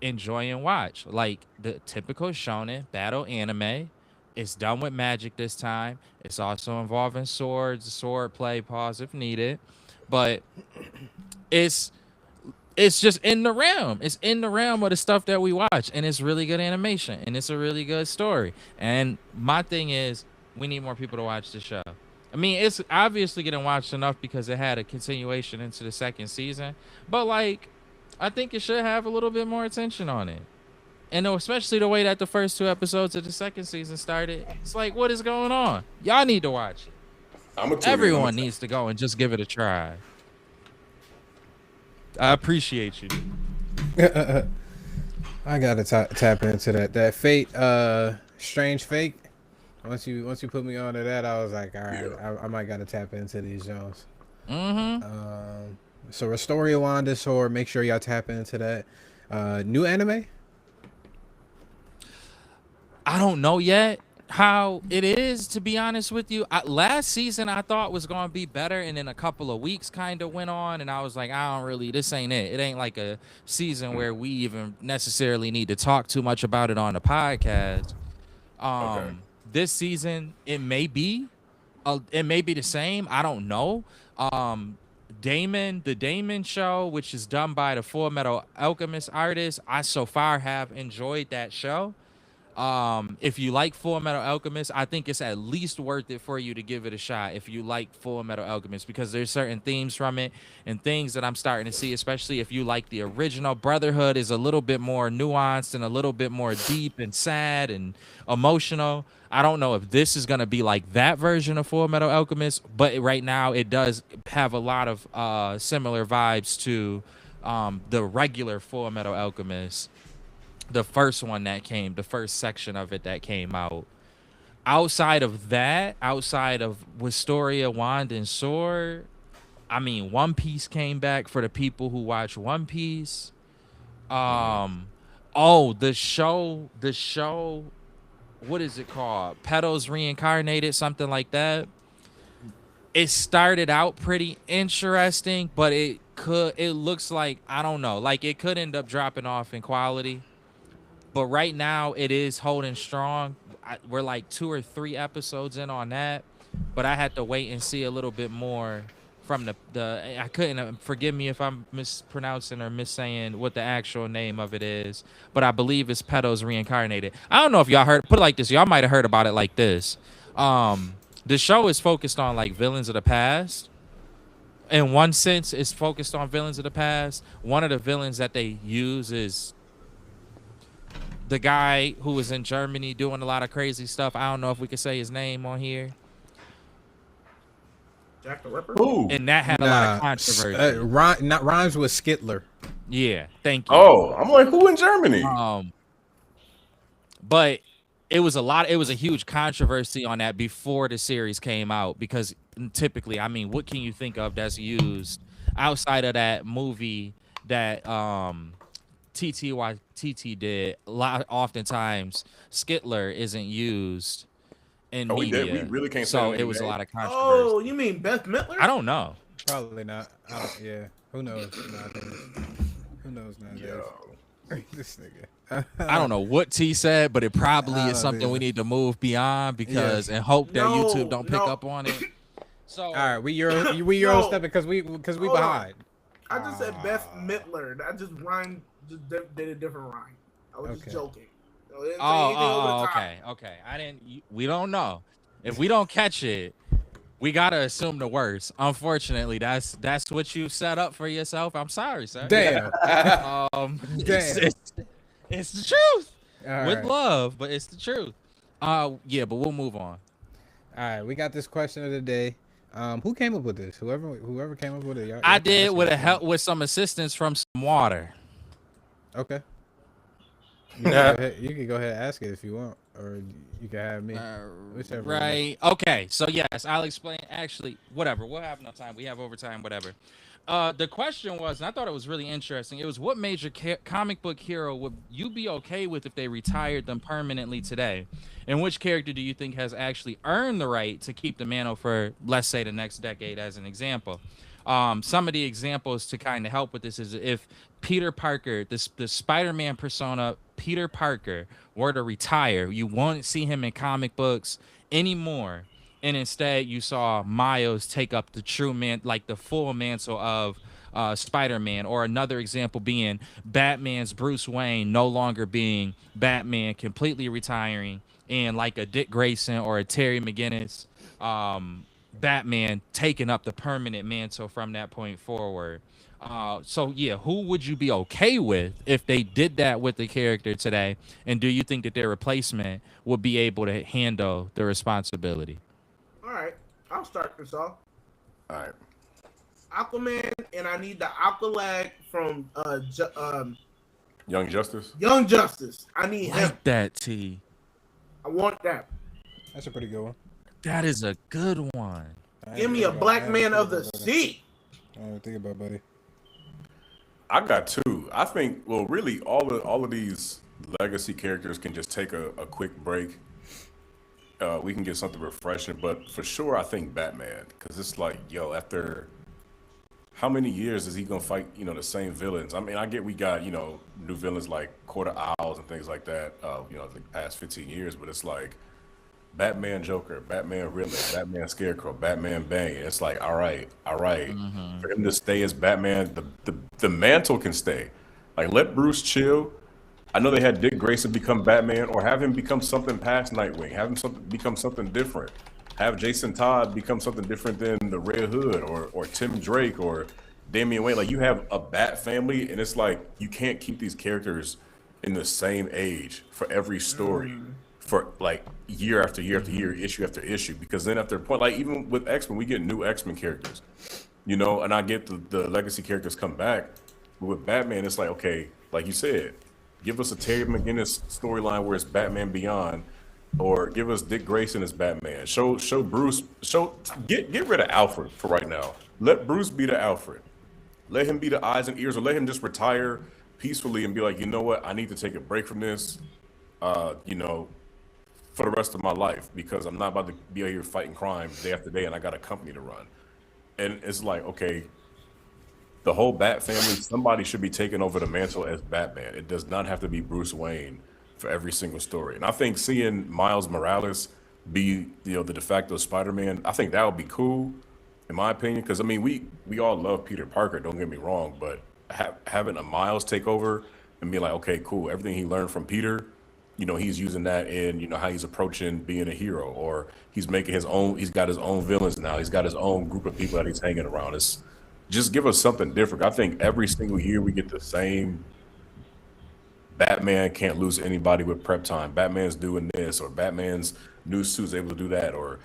enjoy and watch. Like the typical shonen battle anime. It's done with magic this time. It's also involving swords, sword play, pause if needed. But it's it's just in the realm. It's in the realm of the stuff that we watch, and it's really good animation, and it's a really good story. And my thing is, we need more people to watch the show. I mean, it's obviously getting watched enough because it had a continuation into the second season, but like, I think it should have a little bit more attention on it. And especially the way that the first two episodes of the second season started, it's like, what is going on? Y'all need to watch it. I'm gonna Everyone needs to go and just give it a try. I appreciate you. I gotta tap into that fate, strange fate. Once you put me onto that, I was like, all right, Yeah. I might gotta tap into these Jones. Mm-hmm. So Restoria Wanda Sword, make sure y'all tap into that. New anime? I don't know yet how it is, to be honest with you. Last season I thought was going to be better, and then a couple of weeks kind of went on, and I was like, this ain't it. It ain't like a season where we even necessarily need to talk too much about it on the podcast. Okay. This season it may be the same. I don't know. The Damon show, which is done by the Full Metal Alchemist artist, I so far have enjoyed that show. If you like Full Metal Alchemist, I think it's at least worth it for you to give it a shot if you like Full Metal Alchemist, because there's certain themes from it and things that I'm starting to see, especially if you like the original. Brotherhood is a little bit more nuanced and a little bit more deep and sad and emotional. I don't know if this is going to be like that version of Full Metal Alchemist, but right now it does have a lot of similar vibes to the regular Full Metal Alchemist, the first section of it that came out. Outside of Wisteria Wand and Sword, I mean, One Piece came back for the people who watch One Piece. The show, what is it called? Petals Reincarnated, something like that. It started out pretty interesting, but it looks like, I don't know, like it could end up dropping off in quality. But right now it is holding strong. We're like 2 or 3 episodes in on that, but I had to wait and see a little bit more from the I couldn't, forgive me if I'm mispronouncing or missaying what the actual name of it is, but I believe it's Petals Reincarnated. I don't know if y'all heard, put it like this, y'all might have heard about it like this. The show is focused on like villains of the past. In one sense, it's focused on villains of the past. One of the villains that they use is the guy who was in Germany doing a lot of crazy stuff. I don't know if we could say his name on here. Jack the Ripper. Ooh. And that had a lot of controversy. Rhymes with Skittler. Yeah, thank you. Oh, I'm like, who in Germany? But it was a huge controversy on that before the series came out, because typically, I mean, what can you think of that's used outside of that movie that TTYTT did? Oftentimes, Skittler isn't used in media. We really can't. So say it was a lot of controversy. Oh, you mean Beth Midler? I don't know. Probably not. Yeah. Who knows? Who knows nowadays? This nigga. I don't know what T said, but it probably I is don't something we either. need to move beyond, because and hope that YouTube don't pick No. up on it. So All right, we Euro stepping because we Hold behind. I just said Beth Midler. I just rhymed, did a different rhyme. I was just Okay. joking. I didn't say anything over the top. okay. I didn't. We don't know. If we don't catch it, we gotta assume the worst. Unfortunately, that's what you set up for yourself. I'm sorry, sir. Damn. Damn. It's the truth. All With right. love, but it's the truth. Yeah, but we'll move on. All right, we got this question of the day. Who came up with this? Whoever came up with it. I did with some assistance from some water. Okay. You can go ahead and ask it if you want, or you can have me. Whichever. Right. Okay. So yes, I'll explain. Actually, whatever. We'll have enough time. We have overtime. Whatever. The question was, and I thought it was really interesting. It was, what major comic book hero would you be okay with if they retired them permanently today? And which character do you think has actually earned the right to keep the mantle for, let's say, the next decade, as an example? Some of the examples to kind of help with this is, if Peter Parker, the Spider-Man persona, Peter Parker, were to retire, you won't see him in comic books anymore. And instead, you saw Miles take up the the full mantle of Spider-Man. Or another example being Batman's Bruce Wayne no longer being Batman, completely retiring, and like a Dick Grayson or a Terry McGinnis, Batman taking up the permanent mantle from that point forward. So yeah, who would you be okay with if they did that with the character today? And do you think that their replacement would be able to handle the responsibility? All right, I'll start this off. All right. Aquaman, and I need the Aqualad from Young Justice. Young Justice. I need him. Like that, T. I want that. That's a pretty good one. That is a good one. Give me a black man of the sea. I don't think about, buddy. I got two. I think, well, really, all of these legacy characters can just take a quick break. We can get something refreshing, but for sure, I think Batman, because it's like, yo, after how many years is he gonna fight, the same villains? I mean, I get we got, new villains like Court of Owls and things like that, the past 15 years, but it's like Batman Joker, Batman Riddler, Batman Scarecrow, Batman Bane. It's like, all right. For him to stay as Batman, the mantle can stay. Like, let Bruce chill. I know they had Dick Grayson become Batman, or have him become something past Nightwing. Have him become something different. Have Jason Todd become something different than the Red Hood, or Tim Drake, or Damian Wayne. Like, you have a Bat family, and it's like, you can't keep these characters in the same age for every story. For like year after year after year, issue after issue, because then after a point, like even with X-Men, we get new X-Men characters, and I get the legacy characters come back, but with Batman, it's like, okay, like you said, give us a Terry McGinnis storyline where it's Batman Beyond, or give us Dick Grayson as Batman. Show Bruce, get rid of Alfred for right now. Let Bruce be the Alfred. Let him be the eyes and ears, or let him just retire peacefully and be like, you know what, I need to take a break from this. For the rest of my life, because I'm not about to be out here fighting crime day after day, and I got a company to run. And it's like, okay, the whole Bat family, somebody should be taking over the mantle as Batman. It does not have to be Bruce Wayne for every single story. And I think seeing Miles Morales be, the de facto Spider-Man, I think that would be cool, in my opinion. Because I mean, we all love Peter Parker. Don't get me wrong, but having a Miles take over and be like, okay, cool, everything he learned from Peter, he's using that in, how he's approaching being a hero, or he's making his own, he's got his own villains now. He's got his own group of people that he's hanging around. It's just give us something different. I think every single year we get the same Batman can't lose to anybody with prep time. Batman's doing this, or Batman's new suit's able to do that, or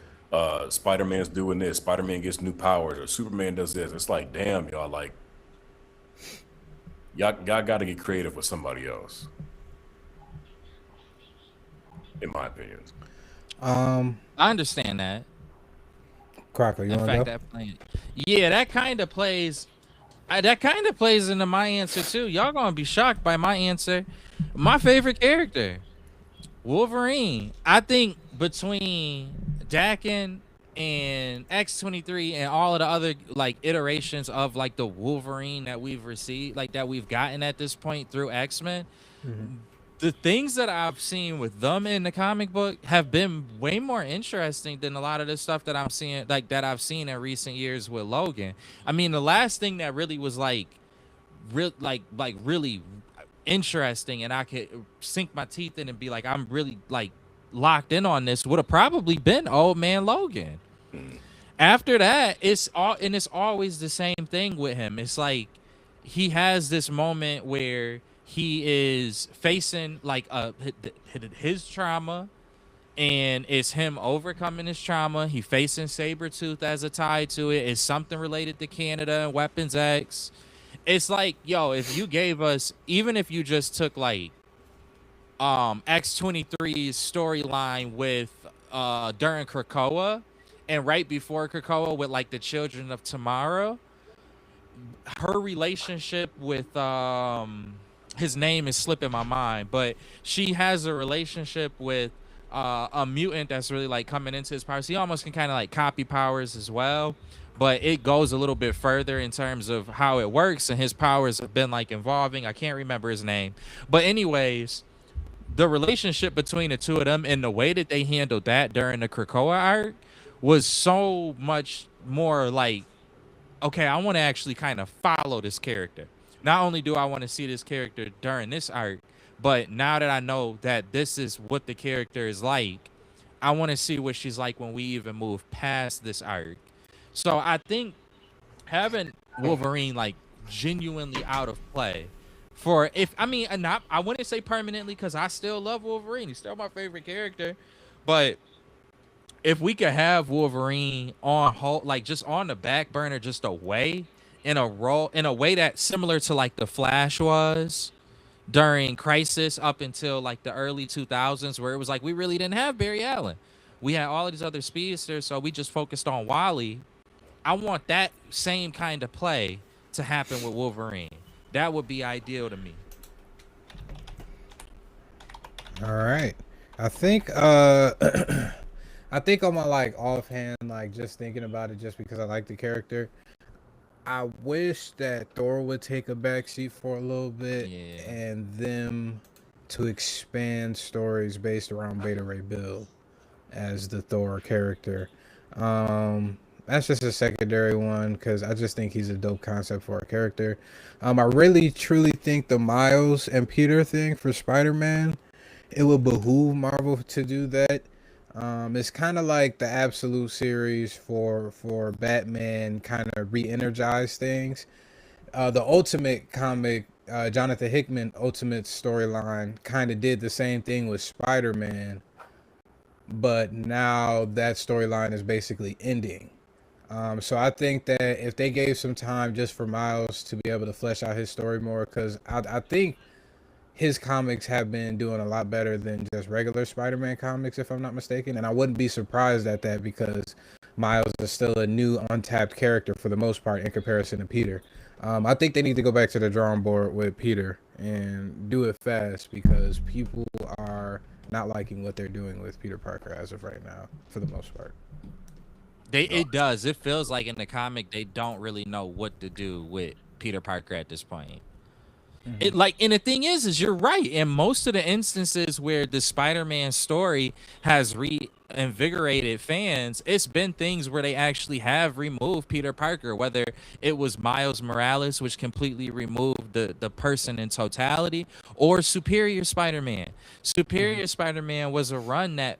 Spider-Man's doing this. Spider-Man gets new powers, or Superman does this. It's like, damn, y'all, like, y'all got to get creative with somebody else, in my opinion. Um, I understand that. Crocker, you In want fact, to go? that play, yeah, that kind of plays. That kind of plays into my answer too. Y'all gonna be shocked by my answer. My favorite character, Wolverine. I think between Dakin and X-23 and all of the other like iterations of like the Wolverine that we've received, like that we've gotten at this point through X-Men, the things that I've seen with them in the comic book have been way more interesting than a lot of the stuff that I'm seeing, like that I've seen in recent years with Logan. I mean, the last thing that really was like really interesting and I could sink my teeth in and be like, I'm really like locked in on this would have probably been Old Man Logan. After that, it's always the same thing with him. It's like he has this moment where he is facing like his trauma, and it's him overcoming his trauma. He facing Sabretooth as a tie to it. It's something related to Canada and Weapons X. It's like, yo, if you gave us, even if you just took like X-23's storyline with during Krakoa and right before Krakoa with like the Children of Tomorrow, her relationship with his name is slipping my mind, but she has a relationship with a mutant that's really like coming into his powers. He almost can kind of like copy powers as well, but it goes a little bit further in terms of how it works, and his powers have been like evolving. I can't remember his name, but anyways, the relationship between the two of them and the way that they handled that during the Krakoa arc was so much more like, okay, I want to actually kind of follow this character. Not only do I want to see this character during this arc, but now that I know that this is what the character is like, I want to see what she's like when we even move past this arc. So I think having Wolverine like genuinely out of play for, if I mean, not, I wouldn't say permanently, because I still love Wolverine. He's still my favorite character, but if we could have Wolverine on hold, like just on the back burner, just away in a role, in a way that's similar to like the Flash was during Crisis up until like the early 2000s, where it was like we really didn't have Barry Allen. We had all of these other speedsters, so we just focused on Wally. I want that same kind of play to happen with Wolverine. That would be ideal to me. All right. I think I think on my like offhand, like just thinking about it just because I like the character, I wish that Thor would take a backseat for a little bit, Yeah. and them to expand stories based around Beta Ray Bill as the Thor character. That's just a secondary one because I just think he's a dope concept for a character. I really truly think the Miles and Peter thing for Spider-Man, it would behoove Marvel to do that. It's kind of like the Absolute series for Batman, kind of re-energize things. The Ultimate comic, Jonathan Hickman Ultimate storyline, kind of did the same thing with Spider-Man, but now that storyline is basically ending. So I think that if they gave some time just for Miles to be able to flesh out his story more, because I think his comics have been doing a lot better than just regular Spider-Man comics, if I'm not mistaken. And I wouldn't be surprised at that because Miles is still a new, untapped character for the most part in comparison to Peter. I think they need to go back to the drawing board with Peter and do it fast because people are not liking what they're doing with Peter Parker as of right now, for the most part. It does. It feels like in the comic they don't really know what to do with Peter Parker at this point. It like, and the thing is you're right. In most of the instances where the Spider-Man story has invigorated fans, it's been things where they actually have removed Peter Parker, whether it was Miles Morales, which completely removed the person in totality, or Superior Spider-Man. Superior Spider-Man was a run that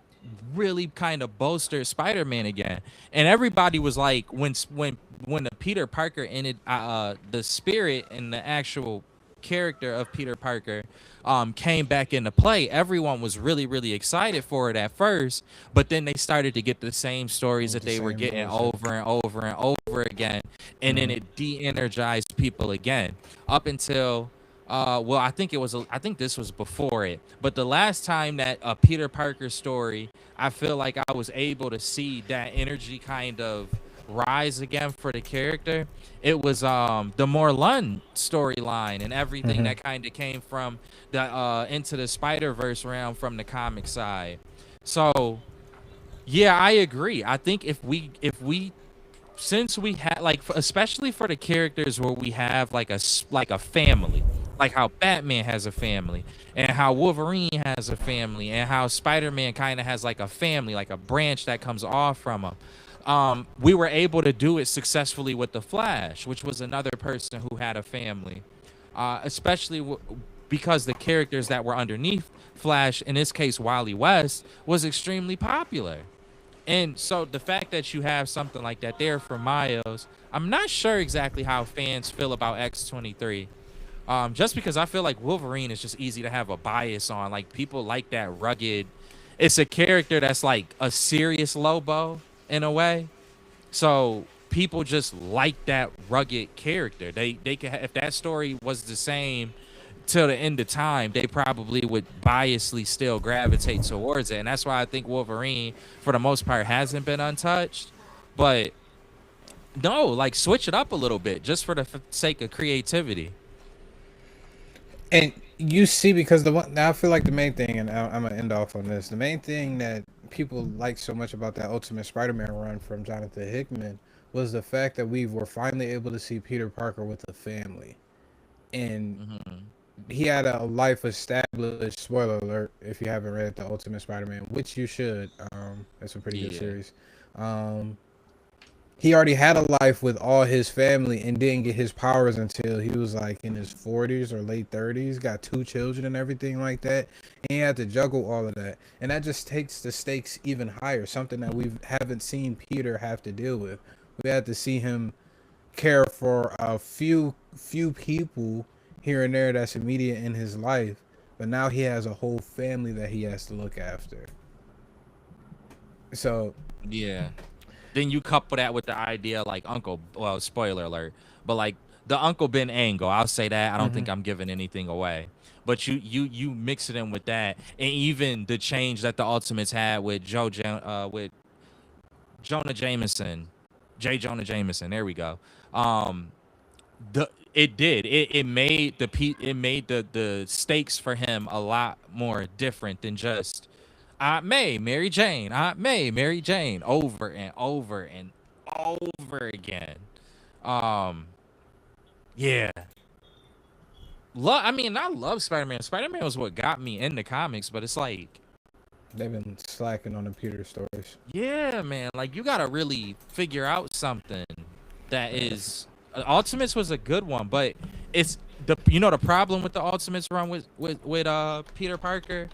really kind of bolstered Spider-Man again. And everybody was like, when the Peter Parker ended, the spirit and the actual character of Peter Parker came back into play, everyone was really, really excited for it at first, but then they started to get the same stories that The they were same getting bullshit. over and over and over again, and then it de-energized people again up until well, I think this was before it, but the last time that a Peter Parker story, I feel like I was able to see that energy kind of rise again for the character. It was the Morlun storyline and everything that kind of came from the Into the Spider-Verse realm from the comic side. So yeah, I agree. I think if we since we had like especially for the characters where we have like like a family, like how Batman has a family and how Wolverine has a family and how Spider-Man kind of has like a family, like a branch that comes off from him. We were able to do it successfully with the Flash, which was another person who had a family, especially because the characters that were underneath Flash, in this case Wally West, was extremely popular. And so the fact that you have something like that there for Miles, I'm not sure exactly how fans feel about X-23. Just because I feel like Wolverine is just easy to have a bias on. Like people like that rugged. It's a character that's like a serious Lobo in a way. So people just like that rugged character. They can if that story was the same till the end of time, they probably would biasly still gravitate towards it. And that's why I think Wolverine, for the most part, hasn't been untouched. But no, like switch it up a little bit just for the sake of creativity. And you see, because the one now I feel like the main thing, and I'm gonna end off on this. The main thing that people like so much about that Ultimate Spider-Man run from Jonathan Hickman was the fact that we were finally able to see Peter Parker with a family, and he had a life established. Spoiler alert: if you haven't read the Ultimate Spider-Man, which you should, it's a pretty good Yeah. series. He already had a life with all his family and didn't get his powers until he was like in his 40s or late 30s. Got 2 children and everything like that. And he had to juggle all of that. And that just takes the stakes even higher, something that we haven't seen Peter have to deal with. We had to see him care for a few people here and there that's immediate in his life. But now he has a whole family that he has to look after. So Yeah. Then you couple that with the idea like well, spoiler alert, but like the Uncle Ben angle, I'll say that. I don't think I'm giving anything away. But you mix it in with that, and even the change that the Ultimates had with with Jonah Jameson, J. Jonah Jameson. There we go. Um, it made the stakes for him a lot more different than just Aunt May, Mary Jane, Aunt May, Mary Jane, over and over and over again. Um, yeah. I mean, I love Spider-Man. Spider-Man was what got me into comics, but it's like, they've been slacking on the Peter stories. yeah, man, like you gotta really figure out something that is. Ultimates was a good one, but it's the problem with the Ultimates run with Peter Parker.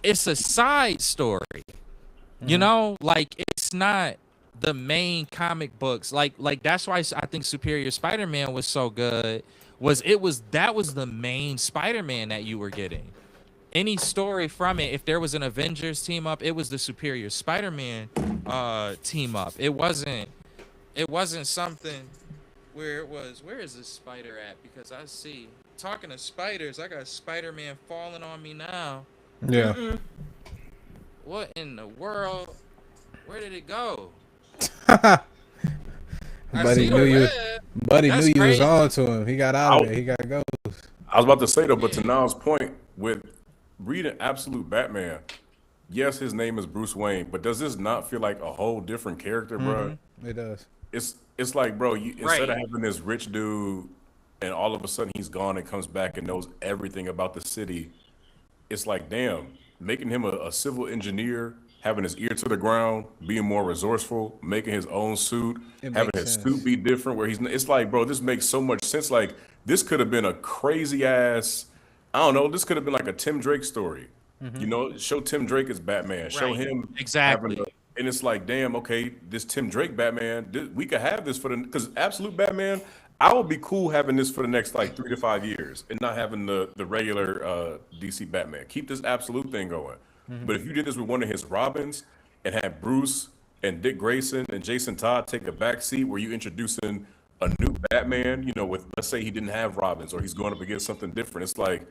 It's a side story. Like it's not the main comic books. Like that's why I think Superior Spider-Man was so good. That was the main Spider-Man that you were getting. Any story from it, if there was an Avengers team up, it was the Superior Spider-Man team up. It wasn't something where it was, where is this spider at? Because I see, talking to spiders, I got Spider-Man falling on me now. Yeah. What in the world? Where did it go? I Buddy see the knew you. web. Buddy knew That's you was crazy. on to him. He got out of there. He got to go. I was about to say though, but to Niall's point, with reading Absolute Batman, yes, his name is Bruce Wayne, but does this not feel like a whole different character, bro? It does. It's like, bro, instead of Right. having this rich dude and all of a sudden he's gone and comes back and knows everything about the city, it's like, damn, making him a civil engineer, having his ear to the ground, being more resourceful, making his own suit, It having makes his sense. suit be different. Where it's like, bro, this makes so much sense. Like this could have been a crazy ass. I don't know. This could have been like a Tim Drake story. You know, show Tim Drake as Batman. Show Right. him Exactly. and it's like, damn, okay, this Tim Drake Batman, we could have this for the because Absolute Batman. I would be cool having this for the next like 3 to 5 years and not having the regular DC Batman. Keep this Absolute thing going. But if you did this with one of his Robins and had Bruce and Dick Grayson and Jason Todd take a back seat where you introducing a new Batman, you know, with let's say he didn't have Robins or he's going up against something different. It's like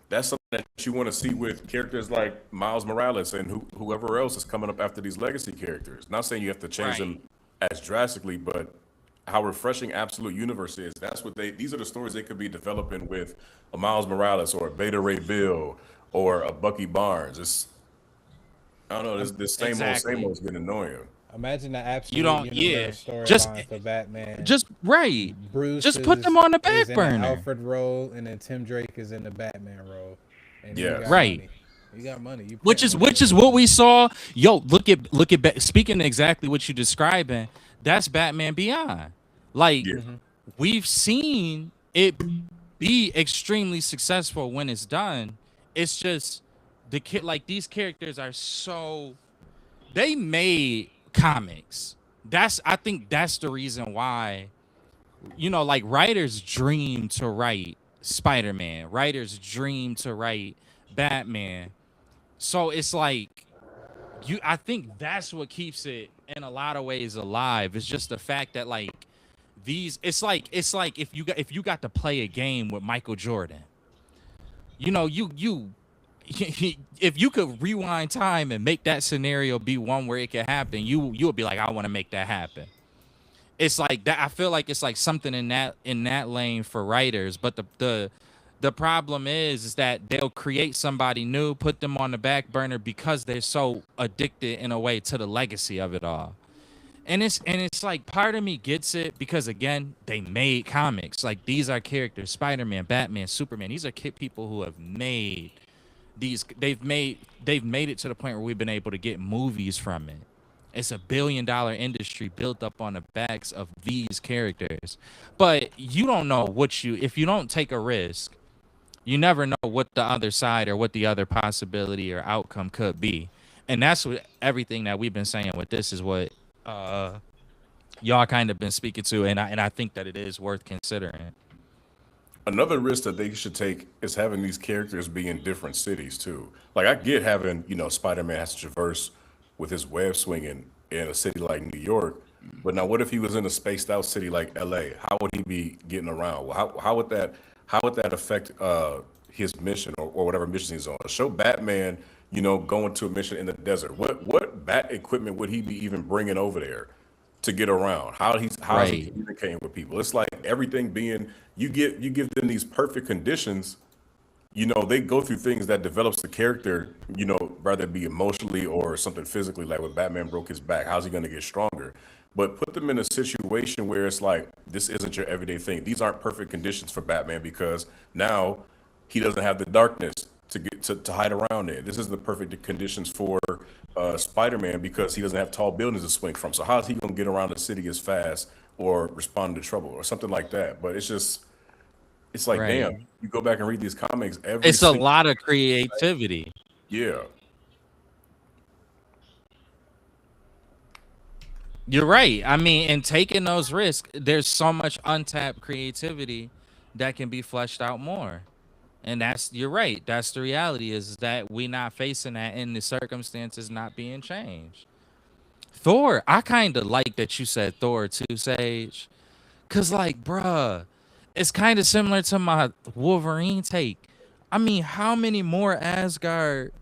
that's something that you want to see with characters like Miles Morales and whoever else is coming up after these legacy characters. Not saying you have to change them as drastically, but how refreshing Absolute Universe is. That's what these are the stories they could be developing with a Miles Morales or a Beta Ray Bill or a Bucky Barnes. I don't know, this same old is getting annoying. Imagine the Absolute You don't. Yeah. Universe Just. storyline for Batman. Just right. Bruce Just put them on the back is in burner. Alfred role, and then Tim Drake is in the Batman role. And Yeah. you got Right. money. You got money. You Which is what we saw. Yo, look at speaking exactly what you're describing. That's Batman Beyond. Like Yeah. we've seen it be extremely successful when it's done. It's just like these characters are so they made comics. I think that's the reason why, you know, like writers dream to write Spider-Man, writers dream to write Batman. So it's like I think that's what keeps it in a lot of ways alive. It's just the fact that like it's like if you got to play a game with Michael Jordan. You know, you if you could rewind time and make that scenario be one where it could happen, you would be like, I want to make that happen. It's like that. I feel like it's like something in that lane for writers, but the problem is that they'll create somebody new, put them on the back burner because they're so addicted in a way to the legacy of it all. And it's like part of me gets it because again, they made comics. Like these are characters, Spider-Man, Batman, Superman. These are people who have made they've made it to the point where we've been able to get movies from it. It's $1 billion industry built up on the backs of these characters. But you don't know if you don't take a risk, you never know what the other side or what the other possibility or outcome could be. And that's what everything that we've been saying with this is what y'all kind of been speaking to, and I think that it is worth considering. Another risk that they should take is having these characters be in different cities too. Like I get having, you know, Spider-Man has to traverse with his web swinging in a city like New York, but now what if he was in a spaced out city like LA? How would he be getting around? Well, how would that affect his mission or whatever mission he's on? Show Batman, you know, going to a mission in the desert. What bat equipment would he be even bringing over there to get around? How is he communicating with people? It's like everything being you give them these perfect conditions. You know, they go through things that develops the character, you know, whether it be emotionally or something physically, like when Batman broke his back, how's he going to get stronger? But put them in a situation where it's like, this isn't your everyday thing. These aren't perfect conditions for Batman because now he doesn't have the darkness to hide around in. This isn't the perfect conditions for Spider-Man because he doesn't have tall buildings to swing from. So how's he going to get around the city as fast or respond to trouble or something like that? But it's like, damn, you go back and read these comics. It's a lot of creativity. Yeah. You're right. I mean, in taking those risks, there's so much untapped creativity that can be fleshed out more. And you're right. That's the reality is that we're not facing that and the circumstances not being changed. Thor, I kind of like that you said Thor too, Sage. Because, like, bruh, it's kind of similar to my Wolverine take. I mean, how many more Asgard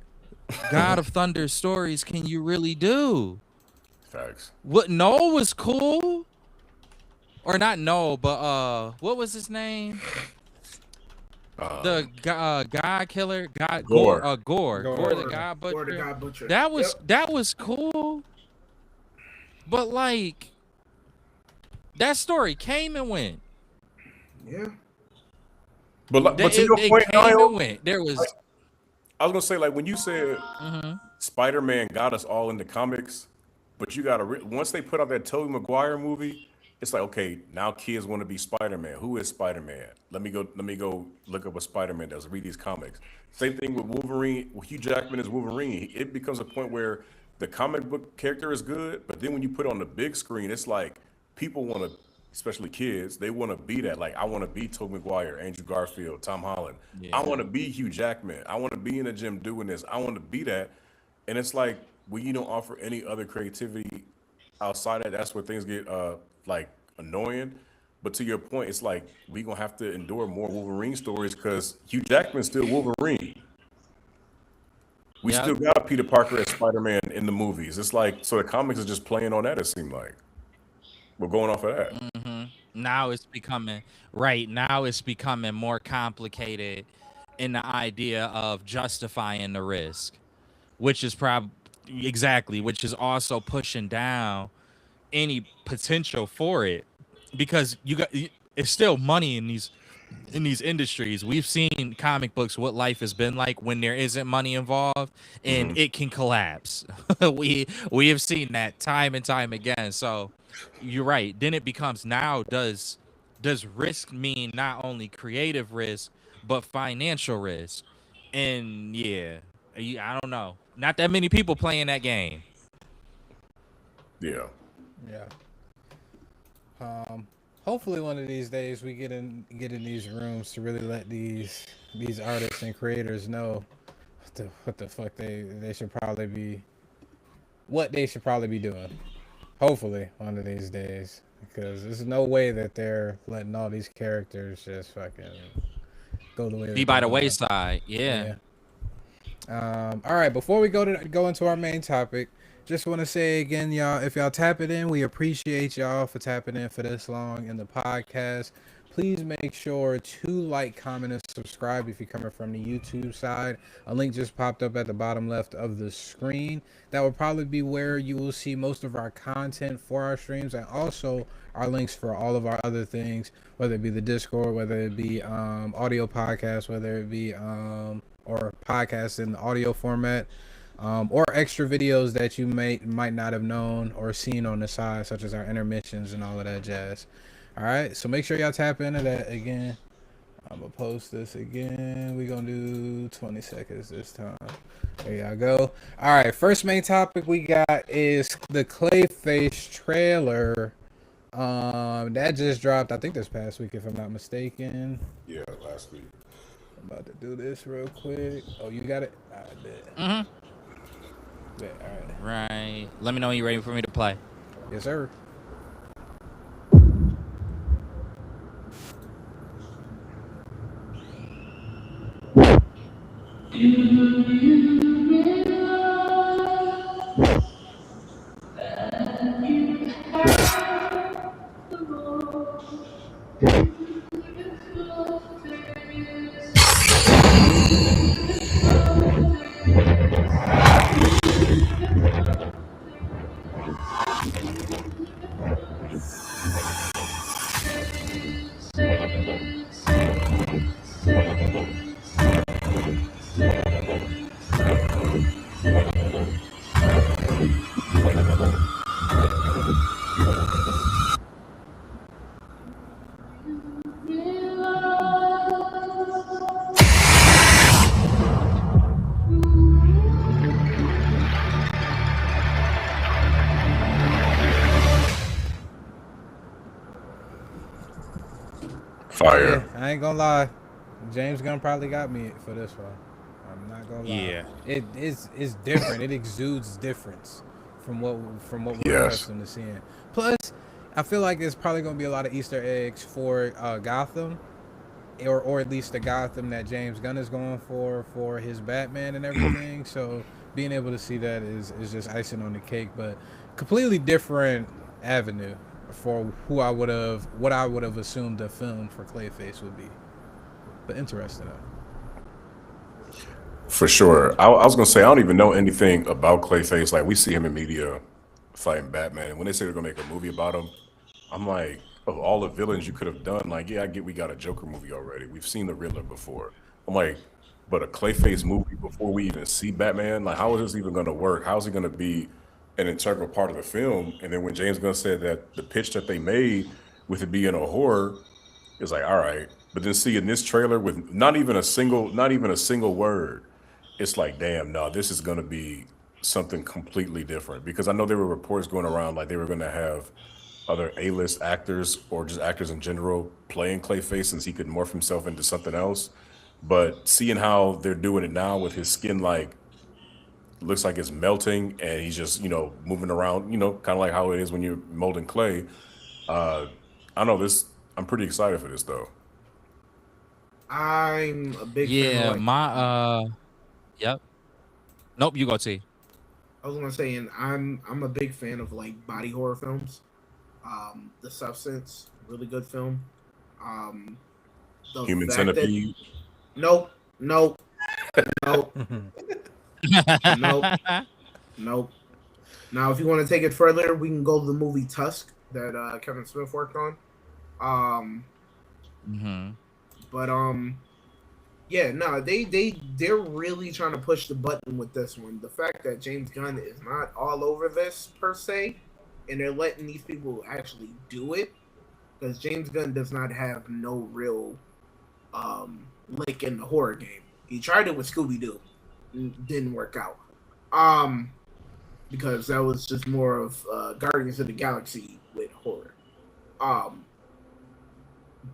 God of Thunder stories can you really do? Facts. What Noah was cool, or not Noah, but what was his name? The God Killer, Gore the God Butcher. Gore the God Butcher. That was cool, but like that story came and went. Yeah. But to your point, came and went. There was. I was gonna say, like when you said Spider-Man got us all into comics, but you gotta once they put out that Tobey Maguire movie, it's like, okay, now kids want to be Spider-Man. Who is Spider-Man? Let me go look up what Spider-Man does. Read these comics. Same thing with Wolverine. Hugh Jackman is Wolverine. It becomes a point where the comic book character is good, but then when you put it on the big screen, it's like people want to, especially kids, they want to be that. Like, I want to be Tobey Maguire, Andrew Garfield, Tom Holland. I Yeah. want to be Hugh Jackman. I want to be in the gym doing this. I want to be that. And it's like when you don't offer any other creativity outside of that, that's where things get like annoying. But to your point, it's like we gonna have to endure more Wolverine stories because Hugh Jackman's still Wolverine. We Yep. still got Peter Parker as Spider-Man in the movies. It's like so the comics is just playing on that. It seemed like we're going off of that. Now it's becoming right. Now it's becoming more complicated in the idea of justifying the risk, which is probably exactly, which is also pushing down any potential for it because it's still money in these industries. We've seen comic books what life has been like when there isn't money involved and it can collapse. We have seen that time and time again. So you're right. Then it becomes now does risk mean not only creative risk but financial risk? And yeah, I don't know. Not that many people playing that game. Yeah. Yeah. Hopefully one of these days we get in these rooms to really let these artists and creators know what the fuck they should probably be what they should probably be doing. Hopefully one of these days, because there's no way that they're letting all these characters just fucking go the way Be they're by the going. wayside. Yeah. Yeah. All right. Before we go into our main topic, just want to say again, y'all, if y'all tapping in, we appreciate y'all for tapping in for this long in the podcast. Please make sure to like, comment, and subscribe if you're coming from the YouTube side. A link just popped up at the bottom left of the screen. That will probably be where you will see most of our content for our streams and also our links for all of our other things, whether it be the Discord, whether it be audio podcasts, whether it be or podcasts in the audio format, or extra videos that you might not have known or seen on the side, such as our intermissions and all of that jazz. All right, so make sure y'all tap into that again. I'm gonna post this again. We're gonna do 20 seconds this time. There y'all go. All right, first main topic we got is the Clayface trailer. That just dropped, I think this past week, if I'm not mistaken. Yeah, last week. I'm about to do this real quick. Oh, you got it? I bet. Mm-hmm. Bet. All right. Right. Let me know when you're ready for me to play. Yes, sir. Fire. Yeah, I ain't gonna lie. James Gunn probably got me for this one. I'm not gonna lie. Yeah. It's different. It exudes difference from what we're Yes. accustomed to seeing. Plus, I feel like there's probably gonna be a lot of Easter eggs for Gotham, or at least the Gotham that James Gunn is going for his Batman and everything. So being able to see that is just icing on the cake, but completely different avenue for what I would have assumed the film for Clayface would be. But interesting though. For sure. I was gonna say I don't even know anything about Clayface. Like we see him in media fighting Batman. And when they say they're gonna make a movie about him, I'm like, of all the villains you could have done, like, yeah, I get we got a Joker movie already. We've seen the Riddler before. I'm like, but a Clayface movie before we even see Batman, like how is this even going to work? How is it going to be an integral part of the film? And then when James Gunn said that the pitch that they made with it being a horror, it's like, all right. But then seeing this trailer with not even a single word, it's like, damn, no, this is gonna be something completely different. Because I know there were reports going around like they were gonna have other A-list actors or just actors in general playing Clayface since he could morph himself into something else. But seeing how they're doing it now with his skin like looks like it's melting and he's just, moving around, kind of like how it is when you're molding clay. I know this I'm pretty excited for this though. I'm a big fan of Yeah, like yep. Nope, you go T. I was gonna say, and I'm a big fan of like body horror films. The Substance, really good film. Um, the Human fact that Centipede. nope, nope, nope, nope, nope. Now, if you want to take it further, we can go to the movie Tusk that Kevin Smith worked on. Um, Mm-hmm. but yeah, no, they're really trying to push the button with this one. The fact that James Gunn is not all over this per se, and they're letting these people actually do it, because James Gunn does not have no real lick in the horror game. He tried it with Scooby Doo, didn't work out. Because that was just more of Guardians of the Galaxy with horror. Um,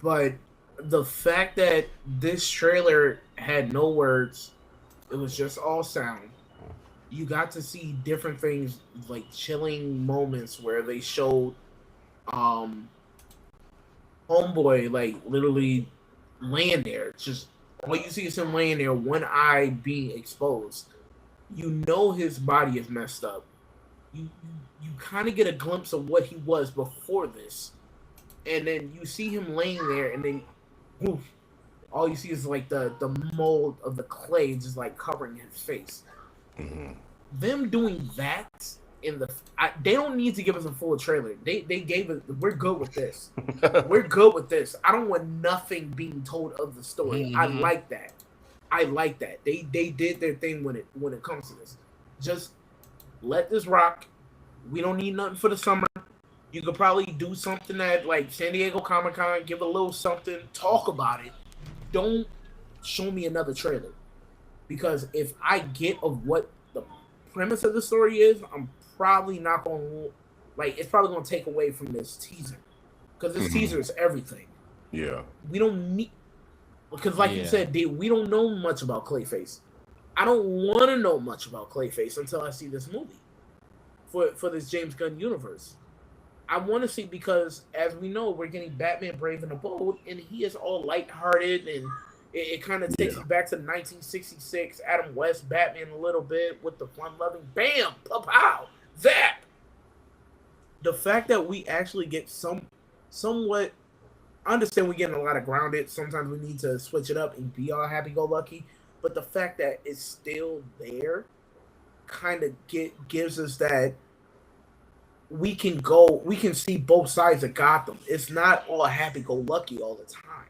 but the fact that this trailer had no words, it was just all sound. You got to see different things, like chilling moments where they showed um homeboy like literally laying there. It's just all you see is him laying there, one eye being exposed. You know his body is messed up. You kind of get a glimpse of what he was before this, and then you see him laying there, and then oof, all you see is like the mold of the clay just like covering his face. Them doing that in they don't need to give us a full trailer. They gave it. We're good with this. We're good with this. I don't want nothing being told of the story. Mm-hmm. I like that. I like that. They did their thing when it comes to this. Just let this rock. We don't need nothing for the summer. You could probably do something at like San Diego Comic-Con, give a little something, talk about it. Don't show me another trailer. Because if I get of what the premise of the story is, I'm probably not going to, like, it's probably going to take away from this teaser. Because this teaser is everything. Yeah. We don't need, because like you said, we don't know much about Clayface. I don't want to know much about Clayface until I see this movie for this James Gunn universe. I want to see, because as we know, we're getting Batman Brave and the Bold, and he is all lighthearted, and it kind of takes us back to 1966 Adam West Batman a little bit with the fun-loving bam, pow, zap. The fact that we actually get somewhat, I understand we're getting a lot of grounded. Sometimes we need to switch it up and be all happy-go-lucky, but the fact that it's still there kind of gives us that we can see both sides of Gotham. It's not all happy-go-lucky all the time.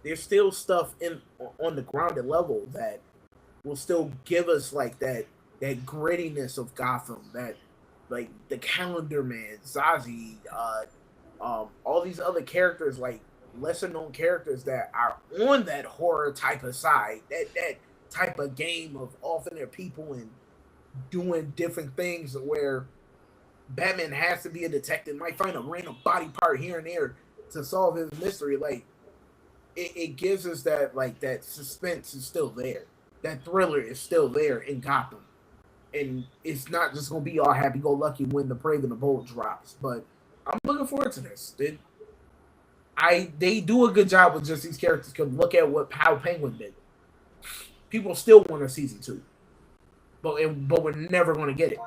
There's still stuff on the grounded level that will still give us like that grittiness of Gotham, that like the Calendar Man, Zazie, all these other characters, like lesser known characters that are on that horror type of side, that type of game of offing their people and doing different things where Batman has to be a detective, might find a random body part here and there to solve his mystery. Like it gives us that, like, that suspense is still there. That thriller is still there in Gotham. And it's not just gonna be all happy go lucky when the Brave and the Bold drops. But I'm looking forward to this. They do a good job with just these characters, because look at how Penguin did. People still want a season 2. But we're never gonna get it.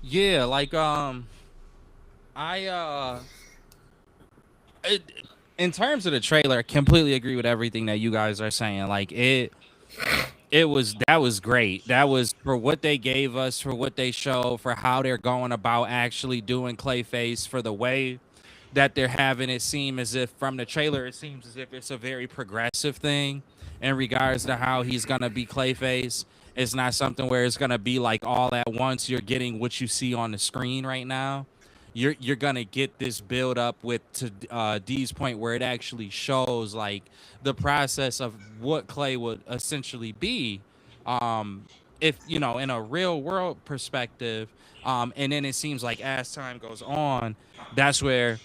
Yeah, like in terms of the trailer, I completely agree with everything that you guys are saying. Like that was great. That was for what they gave us, for what they showed, for how they're going about actually doing Clayface, for the way that they're having it seem as if from the trailer it seems as if it's a very progressive thing in regards to how he's gonna be Clayface. It's not something where it's gonna be like all at once. You're getting what you see on the screen right now. You're gonna get this build up with to D's point where it actually shows like the process of what Clay would essentially be, um, if you know in a real world perspective. And then it seems like as time goes on, that's where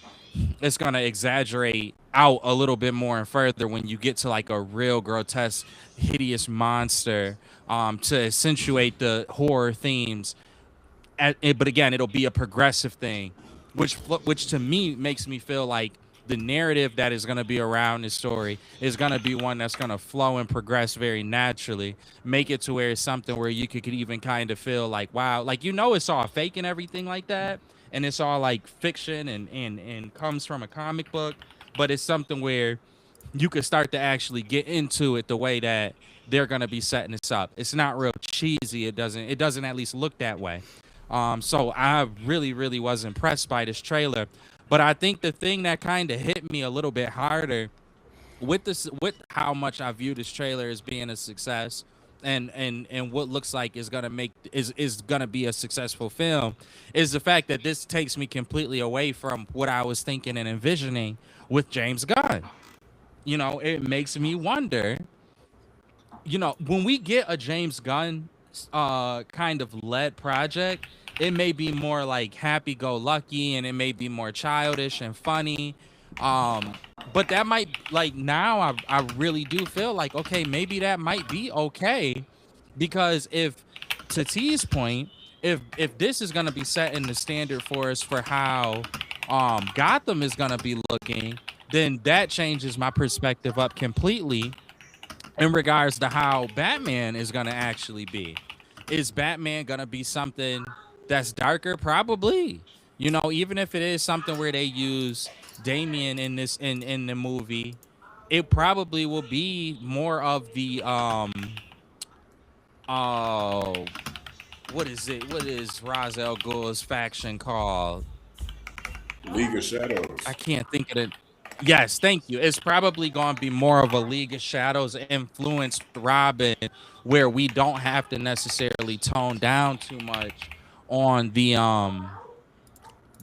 it's gonna exaggerate out a little bit more and further when you get to like a real grotesque, hideous monster, to accentuate the horror themes. But again, it'll be a progressive thing, which to me makes me feel like the narrative that is going to be around this story is going to be one that's going to flow and progress very naturally, make it to where it's something where you could even kind of feel like, wow, like it's all fake and everything like that, and it's all like fiction and comes from a comic book, but it's something where you could start to actually get into it the way that they're going to be setting this up. It's not real cheesy. It doesn't at least look that way. So I really, really was impressed by this trailer. But I think the thing that kind of hit me a little bit harder with how much I view this trailer as being a success and what looks like is gonna be a successful film is the fact that this takes me completely away from what I was thinking and envisioning with James Gunn. It makes me wonder, when we get a James Gunn kind of led project, it may be more like happy go lucky and it may be more childish and funny. Um, but that might like now I really do feel like okay, maybe that might be okay because if to T's point, if this is gonna be setting the standard for us for how Gotham is gonna be looking, then that changes my perspective up completely in regards to how Batman is going to actually be. Is Batman going to be something that's darker? Probably. Even if it is something where they use Damian in the movie, it probably will be more of the oh, what is it? What is Ra's al Ghul's faction called? League of Shadows. I can't think of it. Yes, thank you. It's probably going to be more of a League of Shadows influenced Robin, where we don't have to necessarily tone down too much on the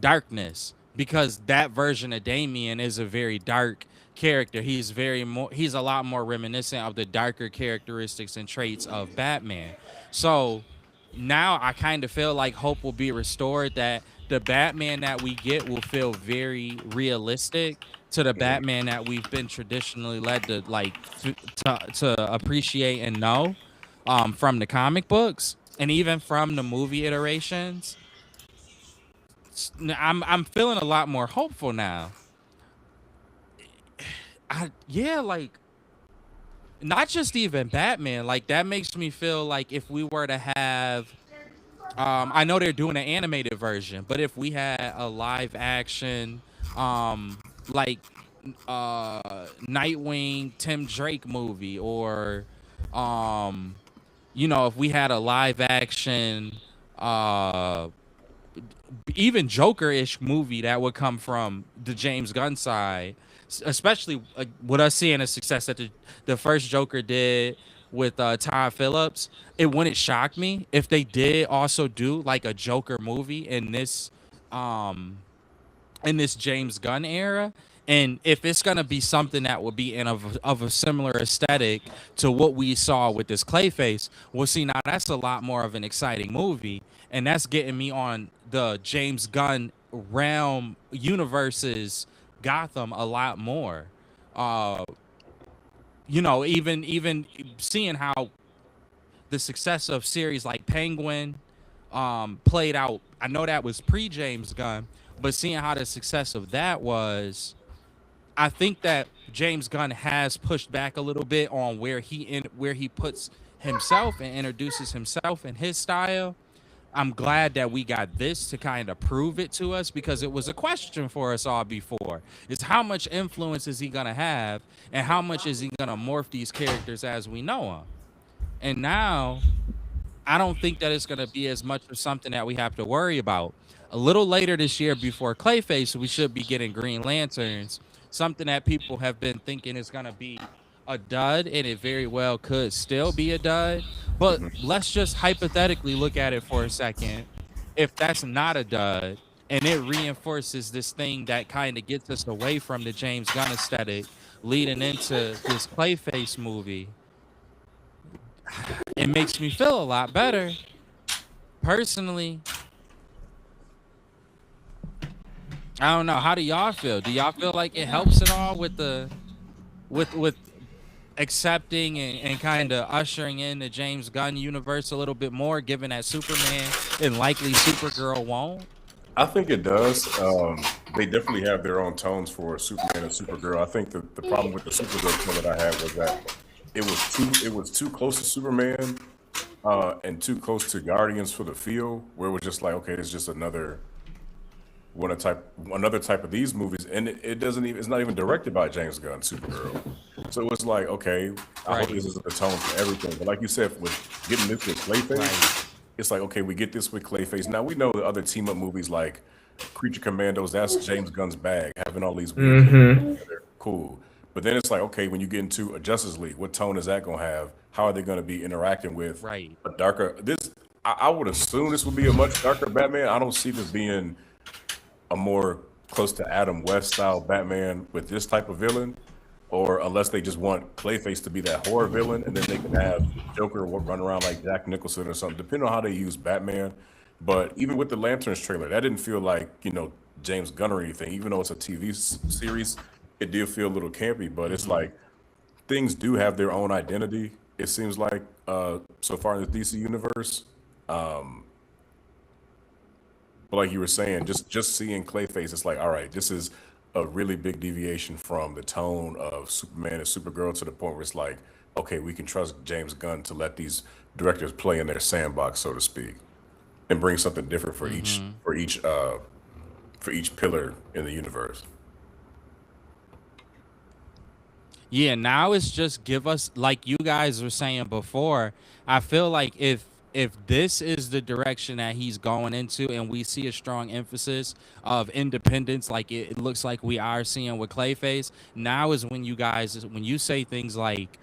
darkness, because that version of Damien is a very dark character. He's a lot more reminiscent of the darker characteristics and traits of Batman. So now I kind of feel like hope will be restored, that the Batman that we get will feel very realistic to the Batman that we've been traditionally led to to appreciate and know from the comic books and even from the movie iterations. I'm feeling a lot more hopeful now. Yeah, like not just even Batman. Like that makes me feel like if we were to have, I know they're doing an animated version, but if we had a live action, like Nightwing Tim Drake movie, or if we had a live action even Joker-ish movie that would come from the James Gunn side, especially with us seeing the success that the first Joker did with Todd Phillips. It wouldn't shock me if they did also do like a Joker movie in this James Gunn era. And if it's going to be something that would be of a similar aesthetic to what we saw with this Clayface, well, see, now that's a lot more of an exciting movie. And that's getting me on the James Gunn realm universe's Gotham a lot more. Even seeing how the success of series like Penguin played out. I know that was pre-James Gunn, but seeing how the success of that was, I think that James Gunn has pushed back a little bit on where he puts himself and introduces himself and his style. I'm glad that we got this to kind of prove it to us, because it was a question for us all before. Is how much influence is he going to have, and how much is he going to morph these characters as we know them? And now I don't think that it's going to be as much of something that we have to worry about. A little later this year, before Clayface, we should be getting Green Lanterns, something that people have been thinking is going to be a dud, and it very well could still be a dud. But let's just hypothetically look at it for a second. If that's not a dud, and it reinforces this thing that kind of gets us away from the James Gunn aesthetic, leading into this Clayface movie, it makes me feel a lot better. Personally, I don't know. How do y'all feel? Do y'all feel like it helps at all with the with accepting and kind of ushering in the James Gunn universe a little bit more, given that Superman and likely Supergirl won't? I think it does. They definitely have their own tones for Superman and Supergirl. I think the problem with the Supergirl film that I had was that it was too close to Superman and too close to Guardians for the feel, where it was just like, okay, it's just another type of these movies, and it doesn't even it's not even directed by James Gunn, Supergirl. So it was like, okay, I hope Right, this is the tone for everything. But like you said, with getting this with right. Clayface, it's like, okay, we get this with Clayface. Now we know the other team up movies like Creature Commandos, that's James Gunn's bag, having all these weird characters Mm-hmm. together. Cool. But then it's like, okay, when you get into a Justice League, what tone is that gonna have? How are they gonna be interacting with Right. a darker this I would assume this would be a much darker Batman. I don't see this being a more close to Adam West style Batman with this type of villain, or unless they just want Clayface to be that horror villain, and then they can have Joker run around like Jack Nicholson or something, depending on how they use Batman. But even with the Lanterns trailer, that didn't feel like James Gunn or anything. Even though it's a TV series, it did feel a little campy. But it's Hmm. like things do have their own identity. It seems like so far in the DC universe. But like you were saying, just seeing Clayface, it's like, all right, this is a really big deviation from the tone of Superman and Supergirl to the point where it's like, okay, we can trust James Gunn to let these directors play in their sandbox, so to speak, and bring something different for each Hmm. for each pillar in the universe. Yeah, now it's just give us, like you guys were saying before. I feel like if this is the direction that he's going into, and we see a strong emphasis of independence, like it looks like we are seeing with Clayface, now is when when you say things like,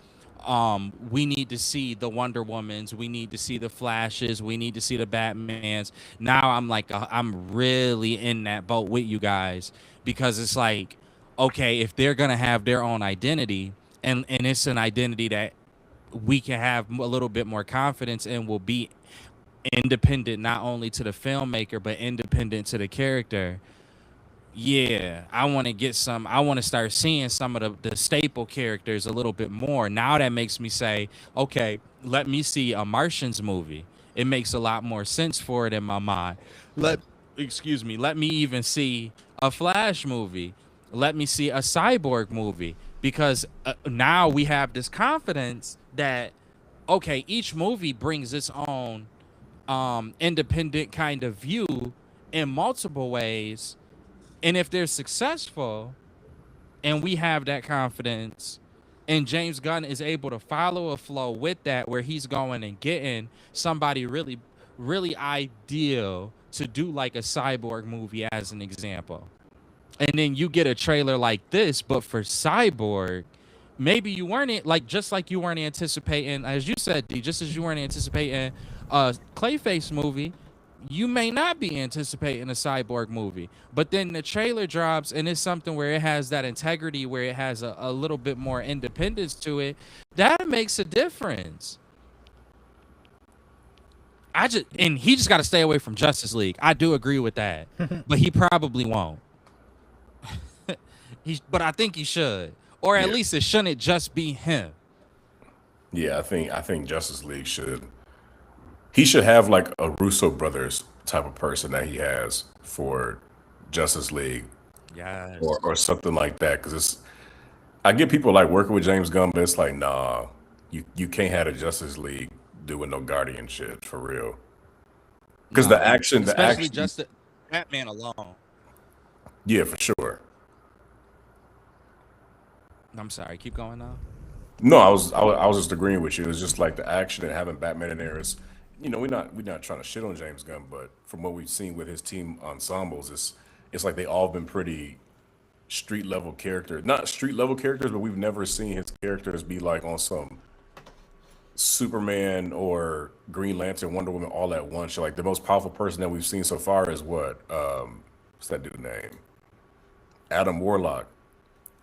we need to see the Wonder Womans, we need to see the Flashes, we need to see the Batmans. Now I'm like, I'm really in that boat with you guys, because it's like, okay, if they're gonna have their own identity, and it's an identity that we can have a little bit more confidence in, will be independent not only to the filmmaker but independent to the character. Yeah, I want to get some. I want to start seeing some of the staple characters a little bit more. Now that makes me say, okay, let me see a Martians movie. It makes a lot more sense for it in my mind. Let Excuse me. Let me even see a Flash movie. Let me see a Cyborg movie, because now we have this confidence that, okay, each movie brings its own independent kind of view in multiple ways, and if they're successful, and we have that confidence, and James Gunn is able to follow a flow with that, where he's going and getting somebody really, really ideal to do like a Cyborg movie, as an example. And then you get a trailer like this, but for Cyborg, maybe you weren't like, just like you weren't anticipating, as you said, D, just as you weren't anticipating a Clayface movie, you may not be anticipating a Cyborg movie. But then the trailer drops, and it's something where it has that integrity, where it has a little bit more independence to it. That makes a difference. And he just got to stay away from Justice League. I do agree with that, but he probably won't. But I think he should, or at Yeah, least it shouldn't just be him. yeah. I think Justice League should have like a Russo brothers type of person that he has for Justice League, Yes. or something like that. Because I get people like working with James Gunn, but it's like, nah, you can't have a Justice League doing no Guardian shit for real. Because the No, action, the especially action, just Batman alone. yeah, for sure. I'm sorry. Keep going now. No, I was just agreeing with you. It's just like the action and having Batman in there is we're not trying to shit on James Gunn, but from what we've seen with his team ensembles, it's like they all been pretty street level characters. Not street level characters, but we've never seen his characters be like on some Superman or Green Lantern, Wonder Woman all at once. Like the most powerful person that we've seen so far is what? What's that dude name? Adam Warlock.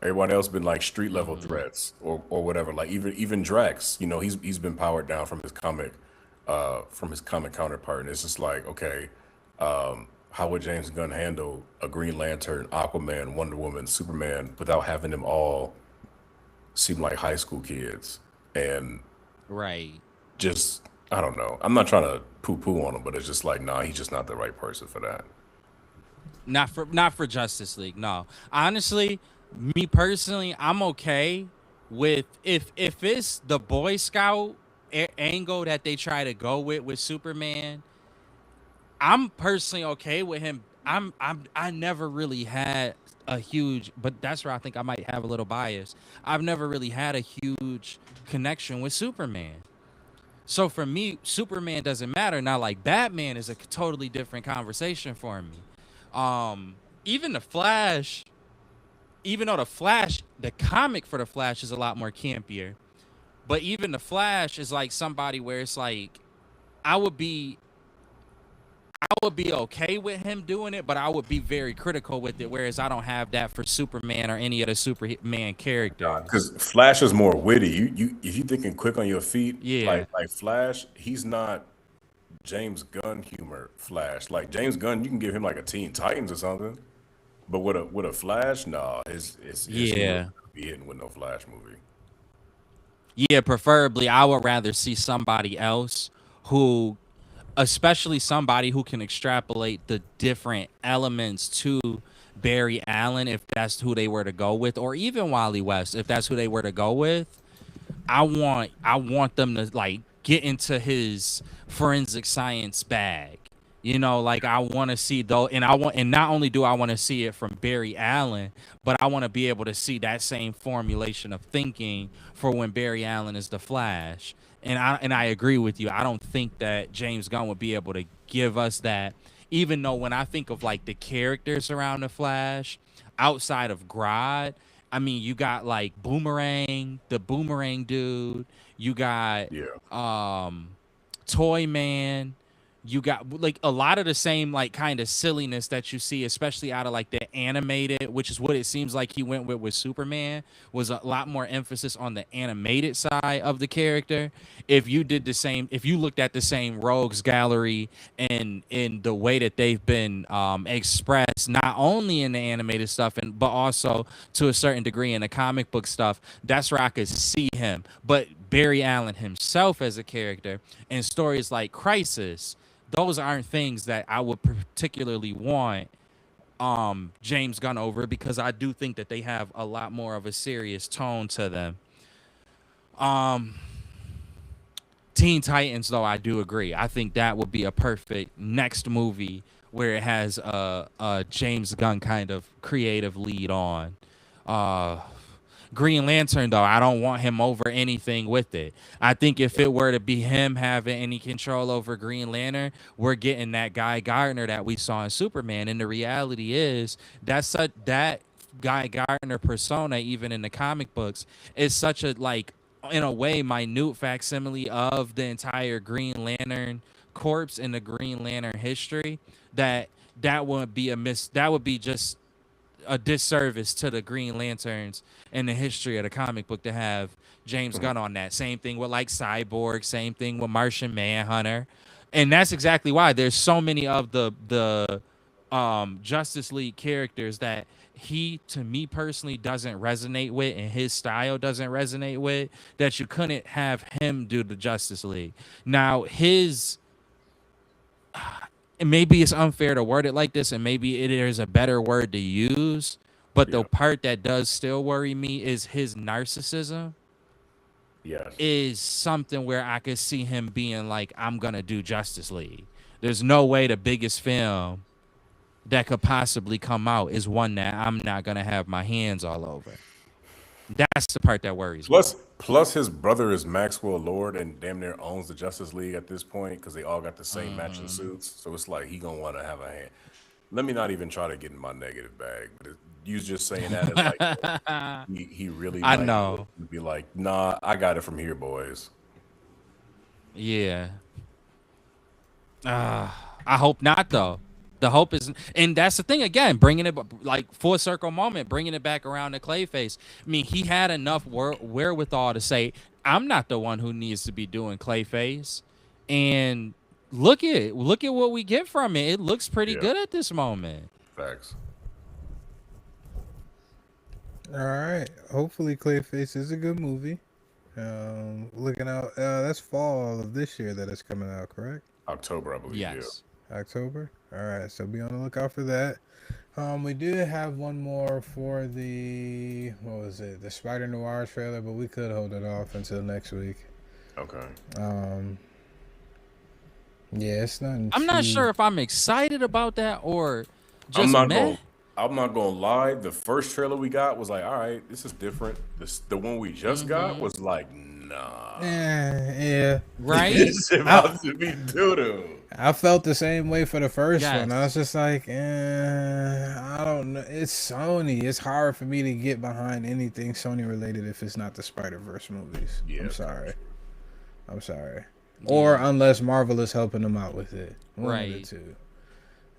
Everyone else been like street level threats or whatever. Like even Drax, he's been powered down from his comic counterpart, and it's just like, okay, how would James Gunn handle a Green Lantern, Aquaman, Wonder Woman, Superman without having them all seem like high school kids? And Right. just, I don't know. I'm not trying to poo-poo on him, but it's just like, nah, he's just not the right person for that. Not for Justice League. No. Honestly, me personally, I'm okay with if it's the Boy Scout angle that they try to go with Superman. I'm personally okay with him. I never really had a huge, but that's where I think I might have a little bias. I've never really had a huge connection with Superman. So for me, Superman doesn't matter. Now, like Batman is a totally different conversation for me. Even the Flash, even though the comic for the Flash is a lot more campier, but even the Flash is like somebody where it's like I would be okay with him doing it, but I would be very critical with it. Whereas I don't have that for Superman or any other Superman character. Because Flash is more witty. You if you thinking quick on your feet, Yeah. like Flash, he's not James Gunn humor Flash. Like James Gunn, you can give him like a Teen Titans or something. But with a Flash, nah, his humor Yeah. would be hitting with no Flash movie. Yeah, preferably I would rather see somebody else who, especially somebody who can extrapolate the different elements to Barry Allen, if that's who they were to go with, or even Wally West, if that's who they were to go with. I want them to like get into his forensic science bag. Like I want to see though, and not only do I want to see it from Barry Allen, but I want to be able to see that same formulation of thinking for when Barry Allen is the Flash. And I agree with you. I don't think that James Gunn would be able to give us that, even though when I think of like the characters around the Flash, outside of Grodd, I mean, you got like Boomerang, the Boomerang dude. You got Yeah. Toy Man. You got like a lot of the same like kind of silliness that you see, especially out of like the animated, which is what it seems like he went with Superman, was a lot more emphasis on the animated side of the character. If you looked at the same rogues gallery and in the way that they've been expressed, not only in the animated stuff but also to a certain degree in the comic book stuff, that's where I could see him. But Barry Allen himself as a character in stories like Crisis, those aren't things that I would particularly want James Gunn over, because I do think that they have a lot more of a serious tone to them. Teen Titans, though, I do agree. I think that would be a perfect next movie where it has a James Gunn kind of creative lead on. Green Lantern, though, I don't want him over anything with it. I think if it were to be him having any control over Green Lantern, we're getting that Guy Gardner that we saw in Superman. And the reality is that Guy Gardner persona, even in the comic books, is such a, like, in a way, minute facsimile of the entire Green Lantern corpse in the Green Lantern history that would be just a disservice to the Green Lanterns in the history of the comic book to have James Gunn on that. Same thing with like Cyborg, same thing with Martian Manhunter. And that's exactly why there's so many of the Justice League characters that he, to me personally, doesn't resonate with, and his style doesn't resonate with, that you couldn't have him do the Justice League. Now, and maybe it's unfair to word it like this, and maybe there's a better word to use, but the part that does still worry me is his narcissism. Yes. Is something where I could see him being like, I'm gonna do Justice League. There's no way the biggest film that could possibly come out is one that I'm not gonna have my hands all over. That's the part that worries me. Plus his brother is Maxwell Lord and damn near owns the Justice League at this point because they all got the same matching suits. So it's like he gonna want to have a hand. Let me not even try to get in my negative bag. But you just saying that is like he really I might know. be like, nah, I got it from here, boys. Yeah. I hope not, though. The hope is, and that's the thing again, bringing it like full circle moment, bringing it back around to Clayface. I mean, he had enough wherewithal to say, "I'm not the one who needs to be doing Clayface," and look at what we get from it. It looks pretty Yeah, good at this moment. facts. All right. Hopefully, Clayface is a good movie. Looking out. That's fall of this year that it's coming out, correct? October, I believe. Yes. October. All right. So be on the lookout for that. We did have one more for the what was it? The Spider Noir trailer, but we could hold it off until next week. Yeah. Okay. Yeah, it's nothing. I'm not too... sure if I'm excited about that or just I'm not meh. gonna. I'm not gonna lie. The first trailer we got was like, all right, this is different. The one we just got was like, nah, Yeah. Right? it's about to be doo doo. I felt the same way for the first Yes. one. I was just like, I don't know. It's Sony. It's hard for me to get behind anything Sony related if it's not the Spider-Verse movies. Yeah, I'm sorry. Or unless Marvel is helping them out with it. One of the Right. two.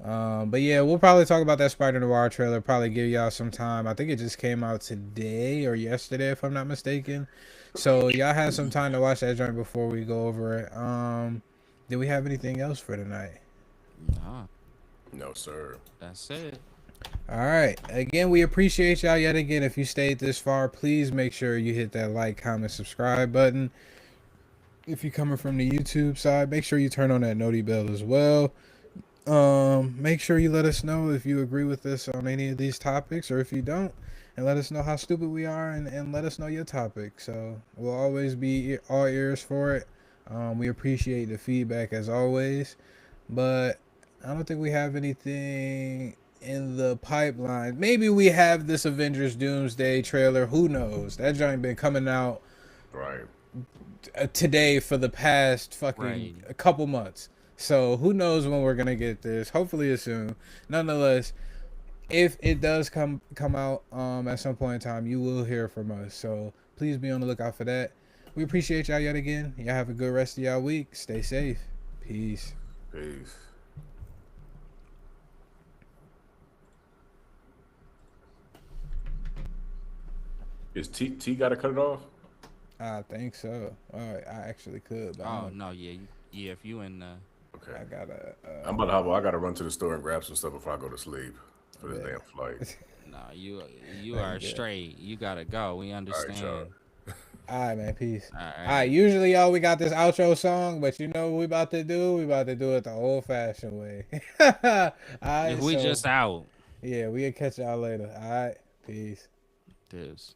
But yeah, we'll probably talk about that Spider Noir trailer. Probably give y'all some time. I think it just came out today or yesterday, if I'm not mistaken. So y'all have some time to watch that joint before we go over it. Do we have anything else for tonight? Nah, No, sir. that's it. All right. Again, we appreciate y'all yet again. If you stayed this far, please make sure you hit that like, comment, subscribe button. If you're coming from the YouTube side, make sure you turn on that noti bell as well. Make sure you let us know if you agree with us on any of these topics or if you don't, and let us know how stupid we are and let us know your topic. So we'll always be all ears for it. We appreciate the feedback as always, but I don't think we have anything in the pipeline. Maybe we have this Avengers Doomsday trailer. Who knows? That joint been coming out Right. today for the past fucking Right. a couple months. So who knows when we're gonna get this? Hopefully it's soon. Nonetheless, if it does come out at some point in time, you will hear from us. So please be on the lookout for that. We appreciate y'all yet again. Y'all have a good rest of y'all week. Stay safe. Peace. Peace. Is T got to cut it off? I think so. I actually could, but Oh no, yeah, yeah. If you in, Okay. I gotta. I'm about to hop. I gotta run to the store and grab some stuff before I go to sleep for this Yeah. damn flight. no, you are straight. You gotta go. We understand. y'all. All right, man. Peace. All All right. right. Usually, y'all, we got this outro song, but you know what we about to do? We about to do it the old-fashioned way. All right. If we so, just out. yeah, we'll catch y'all later. All right. Peace. This.